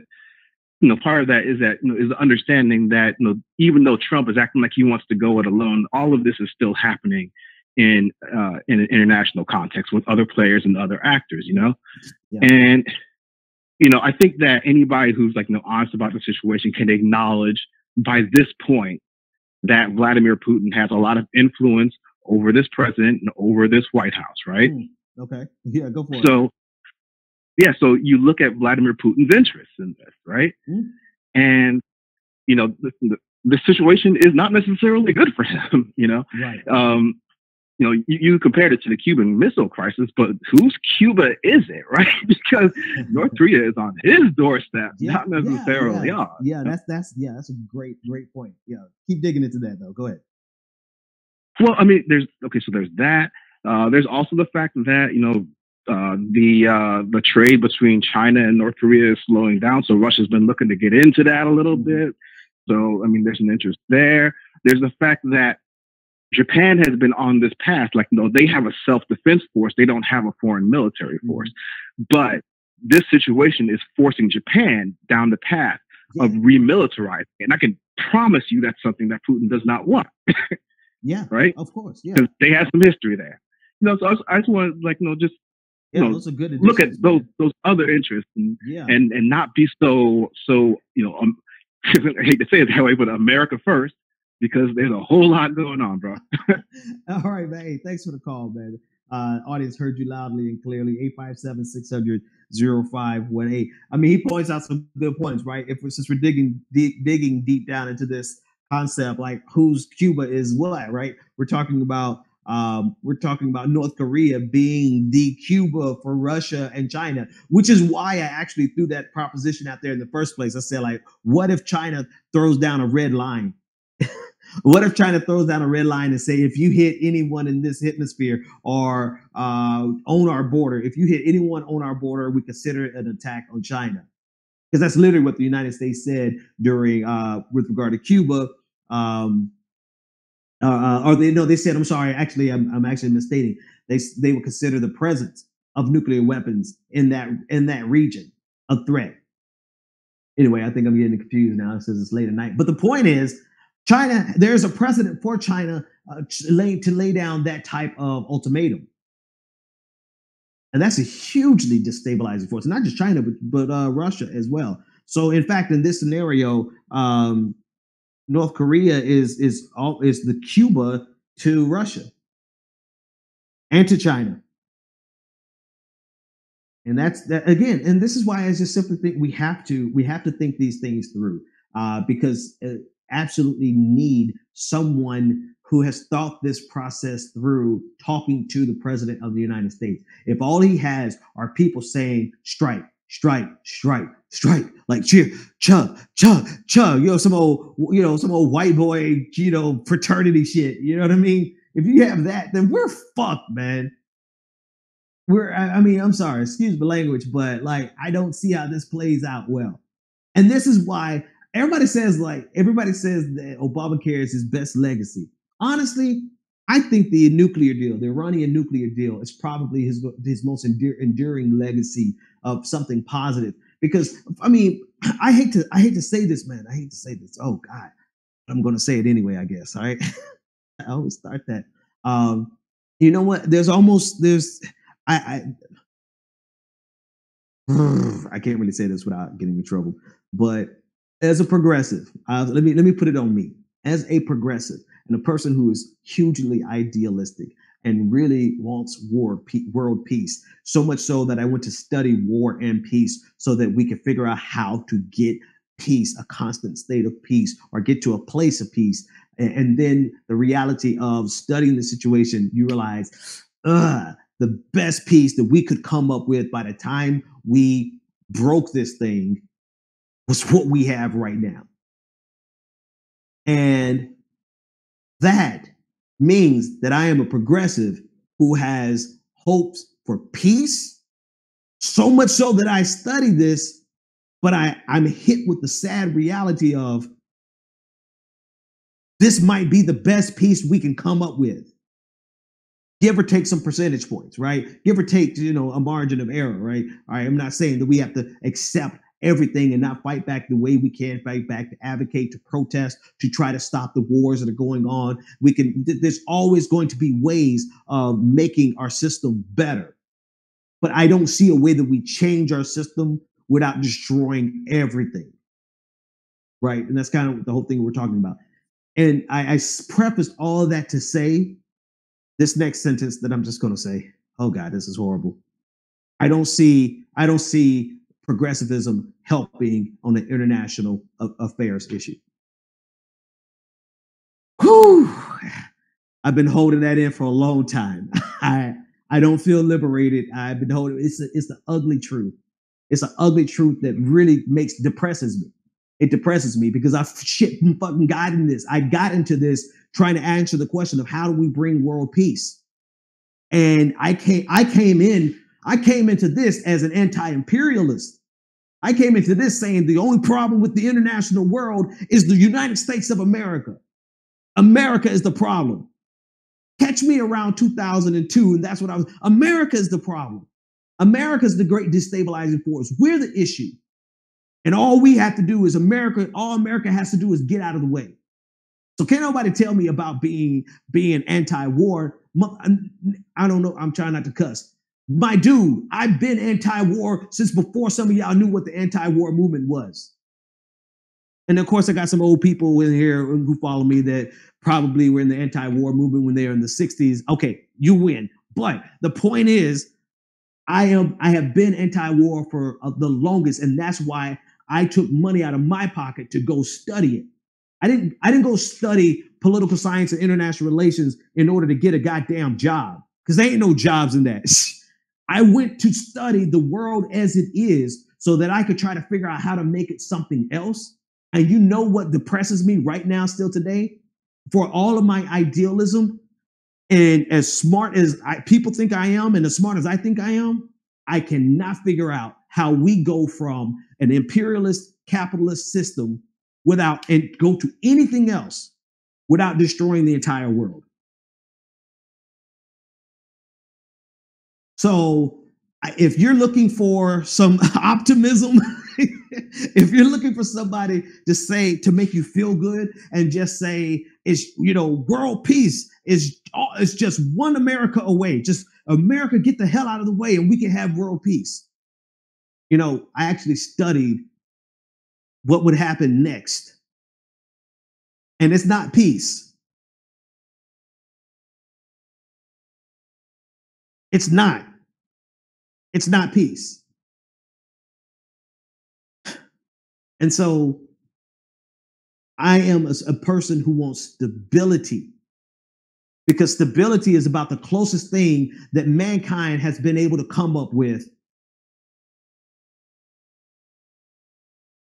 you know, part of that is that, you know, is the understanding that, you know, even though Trump is acting like he wants to go it alone, all of this is still happening in an international context with other players and other actors, you know. Yeah. And you know, I think that anybody who's like, you know, honest about the situation can acknowledge by this point that Vladimir Putin has a lot of influence over this president and over this White House, right? Okay. Yeah, go for it. So, yeah, so you look at Vladimir Putin's interests in this, right? And, you know, the situation is not necessarily good for him, you know? Right. You know, you compared it to the Cuban Missile Crisis, but whose Cuba is it, right? Because North Korea is on his doorstep, not necessarily ours. Yeah, that's a great point. Yeah, keep digging into that though. Go ahead. Well, I mean, there's that. There's also the fact that, you know, the trade between China and North Korea is slowing down, so Russia's been looking to get into that a little bit. So, I mean, there's an interest there. There's the fact that Japan has been on this path, like, you know, they have a self-defense force. They don't have a foreign military force. But this situation is forcing Japan down the path of remilitarizing. And I can promise you that's something that Putin does not want. Yeah. Right? Of course. Yeah. Because they have some history there. You know, so I just want to, like, you know, just those are good look at those other interests and not be so you know, I hate to say it that way, but America first. Because there's a whole lot going on, bro. All right, man. Hey, thanks for the call, man. Audience heard you loudly and clearly. 857-600-0518. I mean, he points out some good points, right? Since we're digging deep down into this concept, like whose Cuba is what, right? We're talking about North Korea being the Cuba for Russia and China, which is why I actually threw that proposition out there in the first place. I said, like, what if China throws down a red line? What if China throws down a red line and say, if you hit anyone in this hemisphere or on our border, if you hit anyone on our border, we consider it an attack on China? Because that's literally what the United States said during with regard to Cuba. They said, I'm sorry, actually, I'm actually misstating. They would consider the presence of nuclear weapons in that region a threat. Anyway, I think I'm getting confused now. It says it's late at night. But the point is, China, there's a precedent for China to lay down that type of ultimatum. And that's a hugely destabilizing force. Not just China, but Russia as well. So, in fact, in this scenario, North Korea is the Cuba to Russia and to China. And that's that again. And this is why I just simply think we have to think these things through because absolutely need someone who has thought this process through talking to the president of the United States. If all he has are people saying strike, strike, strike, strike, like cheer, chug, chug, chug, some old white boy, fraternity shit. You know what I mean? If you have that, then we're fucked, man. I'm sorry, excuse the language, but like, I don't see how this plays out well. And this is why everybody says that Obamacare is his best legacy. Honestly, I think the Iranian nuclear deal is probably his most enduring legacy of something positive, Because I mean, I hate to say this, man. I hate to say this. Oh God, I'm going to say it anyway. I guess. All right. I always start that. You know what? I I can't really say this without getting in trouble. But as a progressive, let me put it on me. As a progressive and a person who is hugely idealistic and really wants world peace, so much so that I went to study war and peace so that we could figure out how to get peace, a constant state of peace, or get to a place of peace. And then the reality of studying the situation, you realize, the best peace that we could come up with by the time we broke this thing was what we have right now. And that means that I am a progressive who has hopes for peace, so much so that I study this, but I'm hit with the sad reality of this might be the best peace we can come up with. Give or take some percentage points, right? Give or take, a margin of error, right? All right, I'm not saying that we have to accept everything and not fight back the way we can fight back, to advocate, to protest, to try to stop the wars that are going on. There's always going to be ways of making our system better. But I don't see a way that we change our system without destroying everything, right? And that's kind of the whole thing we're talking about. And I prefaced all of that to say this next sentence that I'm just going to say. Oh God, this is horrible. I don't see progressivism helping on the international affairs issue. Whew. I've been holding that in for a long time. I don't feel liberated. I've been holding. It's the ugly truth. It's an ugly truth that really depresses me. It depresses me because I fucking got in this. I got into this trying to answer the question of how do we bring world peace. And I came into this as an anti-imperialist. I came into this saying the only problem with the international world is the United States of America. America is the problem. Catch me around 2002, and that's what America is the problem. America is the great destabilizing force. We're the issue. And all we have to do is all America has to do is get out of the way. So can't nobody tell me about being anti-war. I don't know. I'm trying not to cuss. My dude, I've been anti-war since before some of y'all knew what the anti-war movement was. And of course, I got some old people in here who follow me that probably were in the anti-war movement when they were in the 60s. Okay, you win. But the point is, I have been anti-war for the longest, and that's why I took money out of my pocket to go study it. I didn't go study political science and international relations in order to get a goddamn job, because there ain't no jobs in that. I went to study the world as it is so that I could try to figure out how to make it something else. And you know what depresses me right now, still today? For all of my idealism and as smart as people think I am and as smart as I think I am, I cannot figure out how we go from an imperialist capitalist system and go to anything else without destroying the entire world. So if you're looking for some optimism, if you're looking for somebody to make you feel good and just say, world peace is just one America away. Just America, get the hell out of the way and we can have world peace. I actually studied what would happen next. And it's not peace. It's not. It's not peace. And so I am a person who wants stability, because stability is about the closest thing that mankind has been able to come up with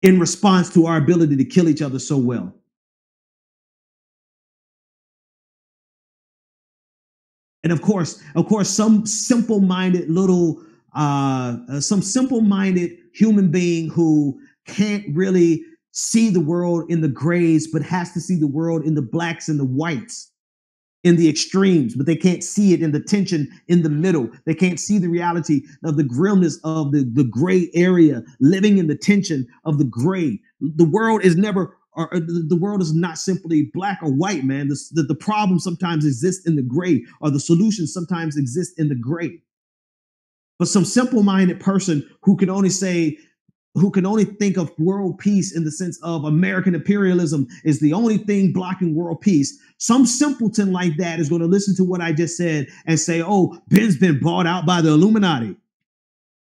in response to our ability to kill each other so well. And of course, some simple-minded human being who can't really see the world in the grays, but has to see the world in the blacks and the whites, in the extremes, but they can't see it in the tension in the middle. They can't see the reality of the grimness of the gray area, living in the tension of the gray. The world is never, or the world is not simply black or white, man. The problem sometimes exists in the gray, or the solution sometimes exists in the gray. But some simple-minded person who can only think of world peace in the sense of American imperialism is the only thing blocking world peace. Some simpleton like that is going to listen to what I just said and say, oh, Ben's been bought out by the Illuminati.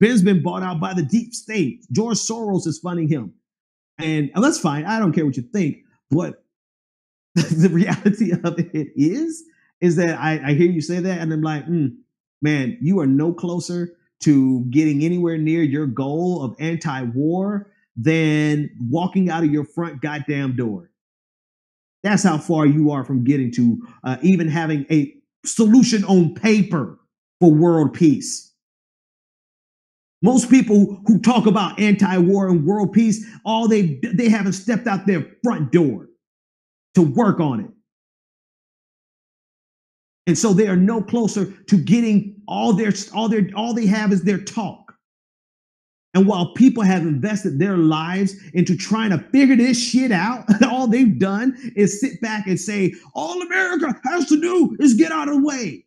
Ben's been bought out by the deep state. George Soros is funding him. And that's fine. I don't care what you think. But the reality of it is that I hear you say that and I'm like, man, you are no closer to getting anywhere near your goal of anti-war than walking out of your front goddamn door. That's how far you are from getting to even having a solution on paper for world peace. Most people who talk about anti-war and world peace, they haven't stepped out their front door to work on it. And so they are no closer to getting all they have is their talk. And while people have invested their lives into trying to figure this shit out, all they've done is sit back and say, all America has to do is get out of the way.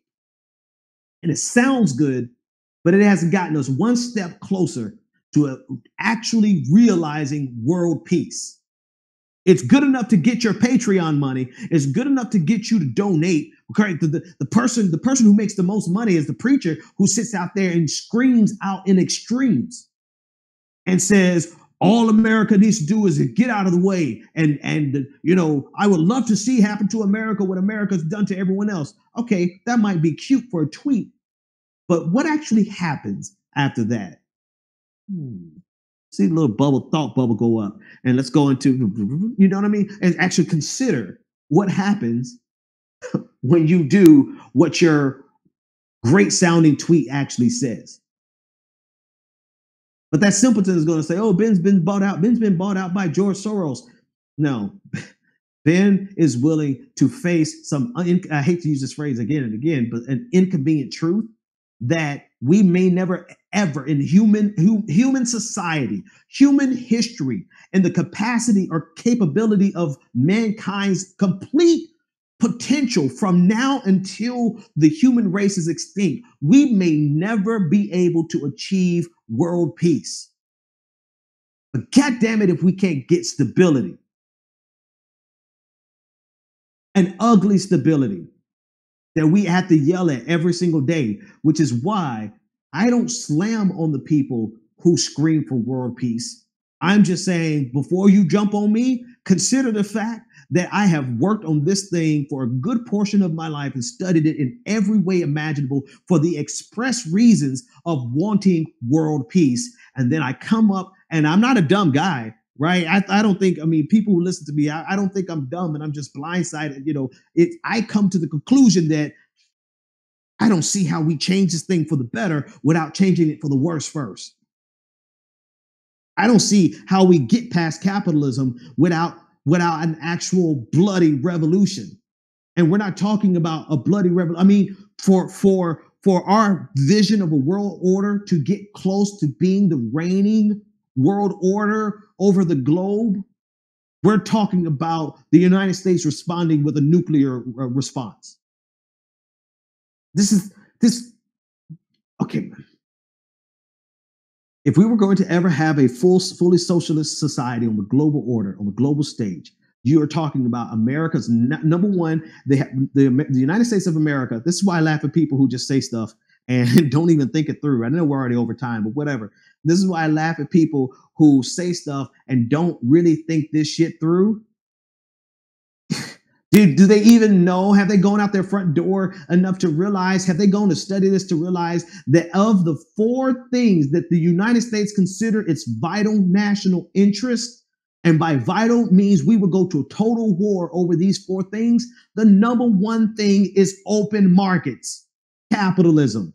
And it sounds good, but it hasn't gotten us one step closer to actually realizing world peace. It's good enough to get your Patreon money. It's good enough to get you to donate. Okay, the person who makes the most money is the preacher who sits out there and screams out in extremes and says, all America needs to do is get out of the way. And I would love to see happen to America what America's done to everyone else. Okay, that might be cute for a tweet, but what actually happens after that? See the little thought bubble go up, and let's go into, you know what I mean? And actually consider what happens when you do what your great sounding tweet actually says. But that simpleton is going to say, oh, Ben's been bought out. Ben's been bought out by George Soros. No, Ben is willing to face some, I hate to use this phrase again and again, but an inconvenient truth that we may never ever in human society, human history, and the capacity or capability of mankind's complete potential from now until the human race is extinct, we may never be able to achieve world peace. But God damn it, if we can't get stability, an ugly stability that we have to yell at every single day, which is why I don't slam on the people who scream for world peace. I'm just saying, before you jump on me, consider the fact that I have worked on this thing for a good portion of my life and studied it in every way imaginable for the express reasons of wanting world peace. And then I come up, and I'm not a dumb guy, right? I don't think, people who listen to me, I don't think I'm dumb and I'm just blindsided. I come to the conclusion that I don't see how we change this thing for the better without changing it for the worse first. I don't see how we get past capitalism without an actual bloody revolution. And we're not talking about a bloody revolution. For our vision of a world order to get close to being the reigning world order over the globe, we're talking about the United States responding with a nuclear response. Okay. If we were going to ever have a fully socialist society on the global order, on the global stage, you are talking about America's number one, the United States of America. This is why I laugh at people who just say stuff and don't even think it through. I know we're already over time, but whatever. This is why I laugh at people who say stuff and don't really think this shit through. Do they even know? Have they gone out their front door enough to realize? Have they gone to study this to realize that of the four things that the United States consider its vital national interest, and by vital means we would go to a total war over these four things, the number one thing is open markets, capitalism.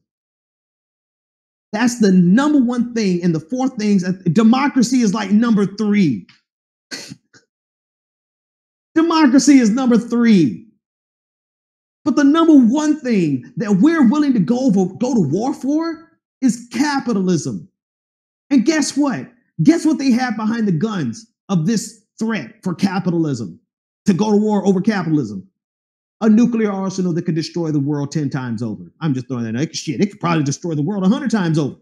That's the number one thing. And the four things, democracy is like number three. Democracy is number three. But the number one thing that we're willing to go to war for is capitalism. And guess what? Guess what they have behind the guns of this threat for capitalism, to go to war over capitalism? A nuclear arsenal that could destroy the world 10 times over. I'm just throwing that out. Shit, it could probably destroy the world 100 times over.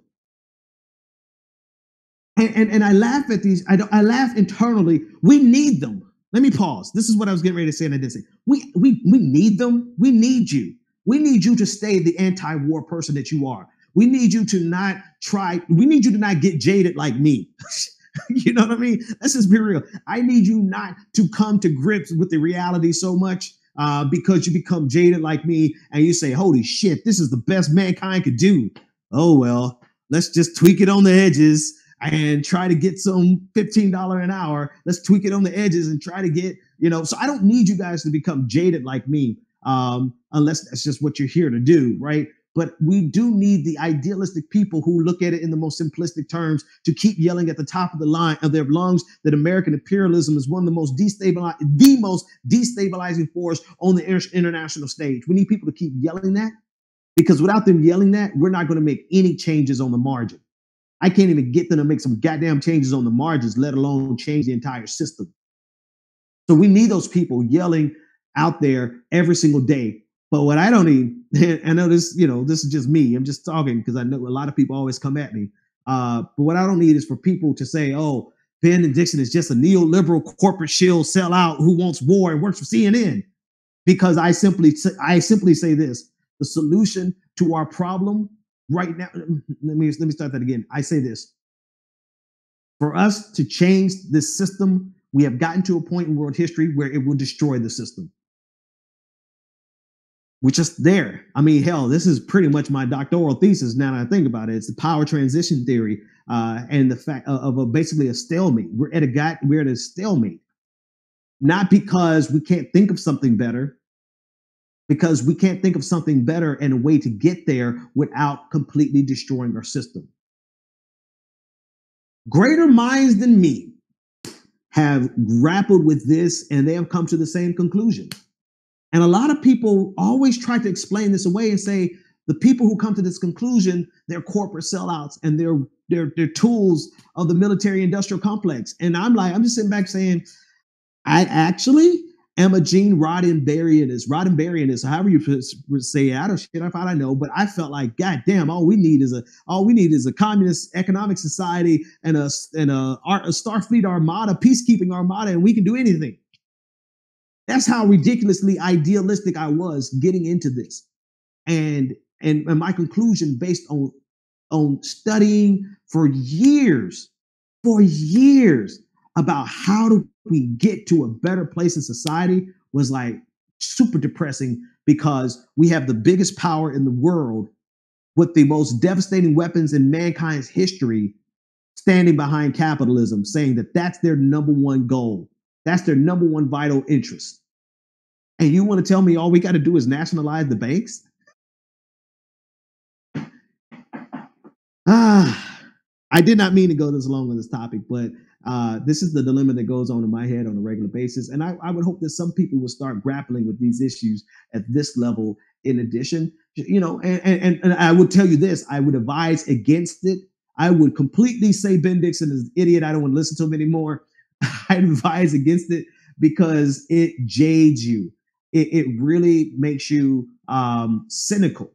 And I laugh at these. I laugh internally. We need them. Let me pause. This is what I was getting ready to say and I didn't say. We need them. We need you. We need you to stay the anti-war person that you are. We need you to not we need you to not get jaded like me. You know what I mean? Let's just be real. I need you not to come to grips with the reality so much because you become jaded like me and you say, holy shit, this is the best mankind could do. Oh, well, let's just tweak it on the edges and try to get some $15 an hour. Let's tweak it on the edges and try to get, so I don't need you guys to become jaded like me unless that's just what you're here to do, right? But we do need the idealistic people who look at it in the most simplistic terms to keep yelling at the top of the line of their lungs that American imperialism is one of the most destabilizing force on the international stage. We need people to keep yelling that, because without them yelling that, we're not going to make any changes on the margin. I can't even get them to make some goddamn changes on the margins, let alone change the entire system. So we need those people yelling out there every single day. But what I don't need, I know this, this is just me. I'm just talking because I know a lot of people always come at me. But what I don't need is for people to say, oh, Ben Dixon is just a neoliberal corporate shill sellout who wants war and works for CNN. Because I simply say this: the solution to our problem right now. Let me start that again. I say this: for us to change this system, we have gotten to a point in world history where it will destroy the system. We're just there. I mean, hell, this is pretty much my doctoral thesis now that I think about it. It's the power transition theory and the fact of basically a stalemate. We're at a stalemate, not because we can't think of something better, because we can't think of something better and a way to get there without completely destroying our system. Greater minds than me have grappled with this and they have come to the same conclusion. And a lot of people always try to explain this away and say the people who come to this conclusion, they're corporate sellouts and they're tools of the military industrial complex. And I'm just sitting back saying, I actually am a Gene Roddenberryanist, however you say it. I don't shit if I know, but I felt like, God damn, all we need is a communist economic society and a Starfleet armada, peacekeeping armada, and we can do anything. That's how ridiculously idealistic I was getting into this. And my conclusion, based on studying for years about how do we get to a better place in society, was like super depressing, because we have the biggest power in the world with the most devastating weapons in mankind's history standing behind capitalism, saying that that's their number one goal. That's their number one vital interest. And you want to tell me all we got to do is nationalize the banks? I did not mean to go this long on this topic, but this is the dilemma that goes on in my head on a regular basis. And I would hope that some people will start grappling with these issues at this level in addition. And I would tell you this, I would advise against it. I would completely say Ben Dixon is an idiot. I don't want to listen to him anymore. I advise against it because it jades you. It really makes you cynical,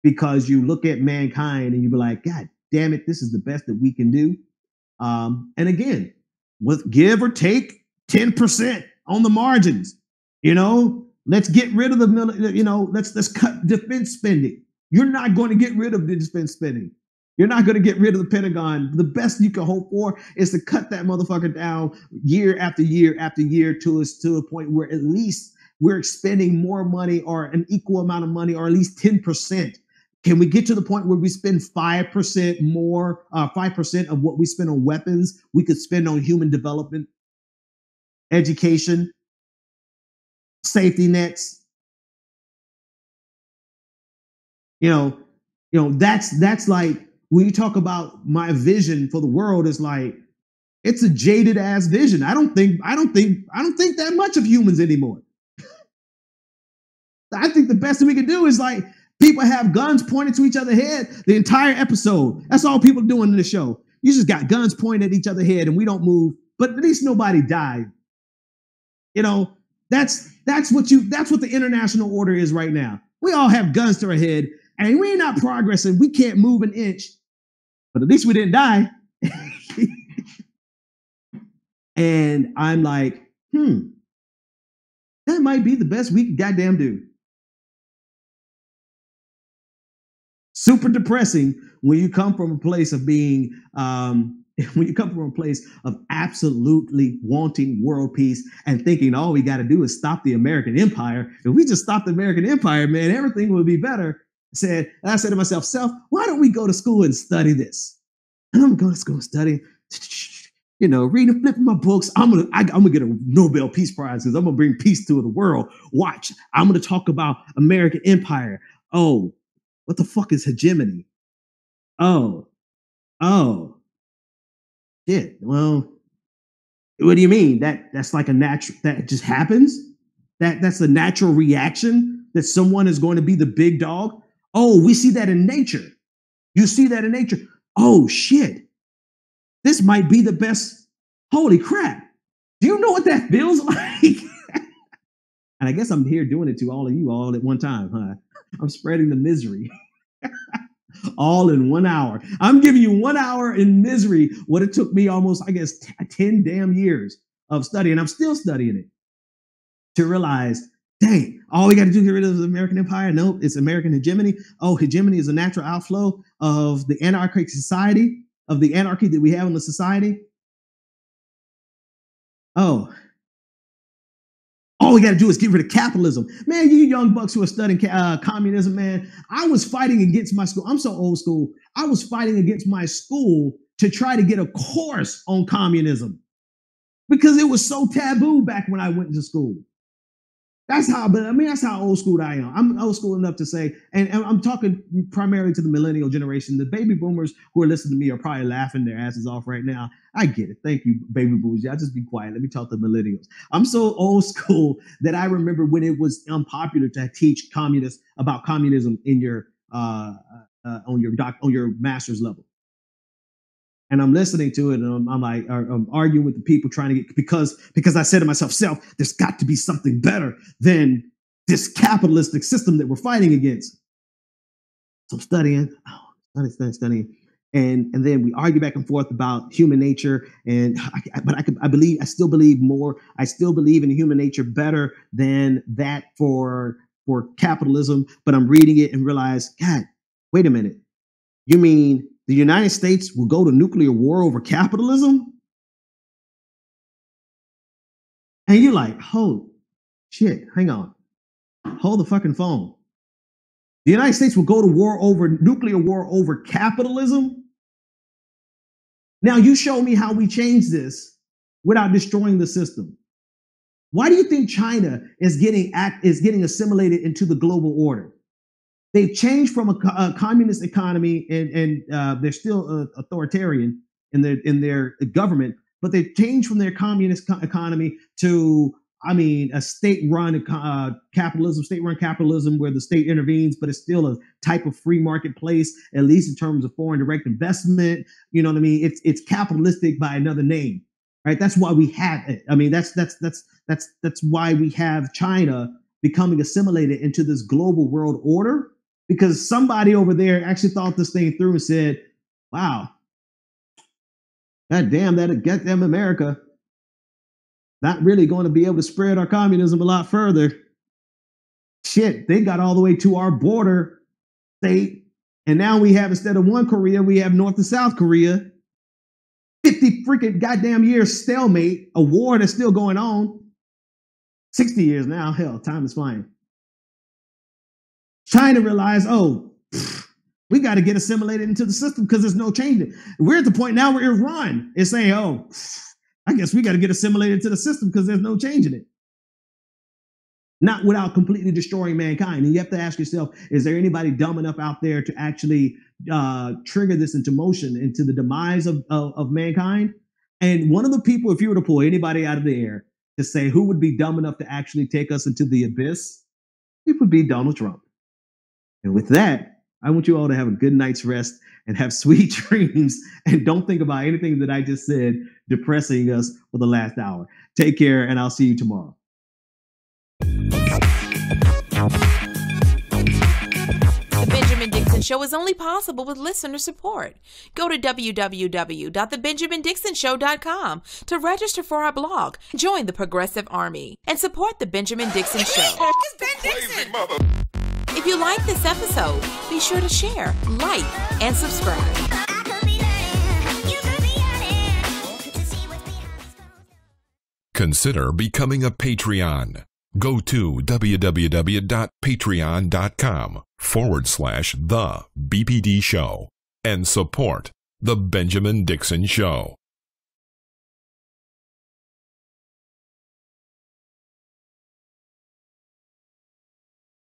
because you look at mankind and you be like, God damn it, this is the best that we can do. And again, with give or take 10% on the margins, let's get rid of let's cut defense spending. You're not going to get rid of the defense spending. You're not going to get rid of the Pentagon. The best you can hope for is to cut that motherfucker down year after year after year to a point where at least we're expending more money, or an equal amount of money, or at least 10%. Can we get to the point where we spend 5% more, 5% of what we spend on weapons, we could spend on human development, education, safety nets? That's like, when you talk about my vision for the world, is like, it's a jaded ass vision. I don't think that much of humans anymore. I think the best thing we can do is like people have guns pointed to each other's head the entire episode. That's all people doing in the show. You just got guns pointed at each other's head and we don't move, but at least nobody died. You know, that's what the international order is right now. We all have guns to our head and we're not progressing. We can't move an inch, but at least we didn't die. And I'm like, that might be the best we can goddamn do. Super depressing when you come from a place of being, when you come from a place of absolutely wanting world peace and thinking all we got to do is stop the American empire. If we just stop the American empire, man, everything will be better. I said to myself, why don't we go to school and study this? And I'm going to school and study. You know, reading, flipping my books. I'm gonna get a Nobel Peace Prize because I'm gonna bring peace to the world. Watch, I'm gonna talk about American empire. Oh, what the fuck is hegemony? Oh, shit. Well, what do you mean? That's like a natural. That just happens. That's a natural reaction that someone is going to be the big dog. Oh, we see that in nature. You see that in nature. Oh shit. This might be the best. Holy crap. Do you know what that feels like? And I guess I'm here doing it to all of you all at one time, huh? I'm spreading the misery. All in 1 hour. I'm giving you 1 hour in misery, what it took me almost, I guess, 10 damn years of studying. I'm still studying it to realize, dang, all we got to do is get rid of the American empire? Nope, it's American hegemony. Oh, hegemony is a natural outflow of the anarchic society, of the anarchy that we have in the society. Oh, all we got to do is get rid of capitalism. Man, you young bucks who are studying communism, man, I was fighting against my school. I'm so old school. I was fighting against my school to try to get a course on communism because it was so taboo back when I went to school. That's how old school I am. I'm old school enough to say, and I'm talking primarily to the millennial generation. The baby boomers who are listening to me are probably laughing their asses off right now. I get it. Thank you, baby boomers. Y'all just be quiet. Let me talk to millennials. I'm so old school that I remember when it was unpopular to teach about communism in your on your master's level. And I'm listening to it, and I'm arguing with the people trying to get because I said to myself, there's got to be something better than this capitalistic system that we're fighting against. So I'm studying, and then we argue back and forth about human nature. And I still believe in human nature better than that for capitalism. But I'm reading it and realize, God, wait a minute, you mean the United States will go to nuclear war over capitalism? And you're like, oh, shit, hang on. Hold the fucking phone. The United States will go to nuclear war over capitalism? Now you show me how we change this without destroying the system. Why do you think China is getting assimilated into the global order? They've changed from a communist economy, and they're still authoritarian in their government, but they've changed from their communist economy to, a state-run capitalism where the state intervenes, but it's still a type of free marketplace, at least in terms of foreign direct investment. You know what I mean? It's capitalistic by another name, right? That's why we have it. That's why we have China becoming assimilated into this global world order. Because somebody over there actually thought this thing through and said, wow, goddamn America, not really going to be able to spread our communism a lot further. Shit, they got all the way to our border state. And now we have, instead of one Korea, we have North and South Korea. 50 freaking goddamn years stalemate, a war that's still going on. 60 years now, hell, time is flying. China realized, we got to get assimilated into the system because there's no changing. We're at the point now where Iran is saying, I guess we got to get assimilated into the system because there's no changing it. Not without completely destroying mankind. And you have to ask yourself, is there anybody dumb enough out there to actually trigger this into motion, into the demise of mankind? And one of the people, if you were to pull anybody out of the air to say who would be dumb enough to actually take us into the abyss, it would be Donald Trump. And with that, I want you all to have a good night's rest and have sweet dreams. And don't think about anything that I just said depressing us for the last hour. Take care, and I'll see you tomorrow. The Benjamin Dixon Show is only possible with listener support. Go to www.thebenjamindixonshow.com to register for our blog, join the Progressive Army, and support The Benjamin Dixon Show. It's Ben Dixon! If you like this episode, be sure to share, like, and subscribe. Consider becoming a Patreon. Go to www.patreon.com/The BPD Show and support The Benjamin Dixon Show.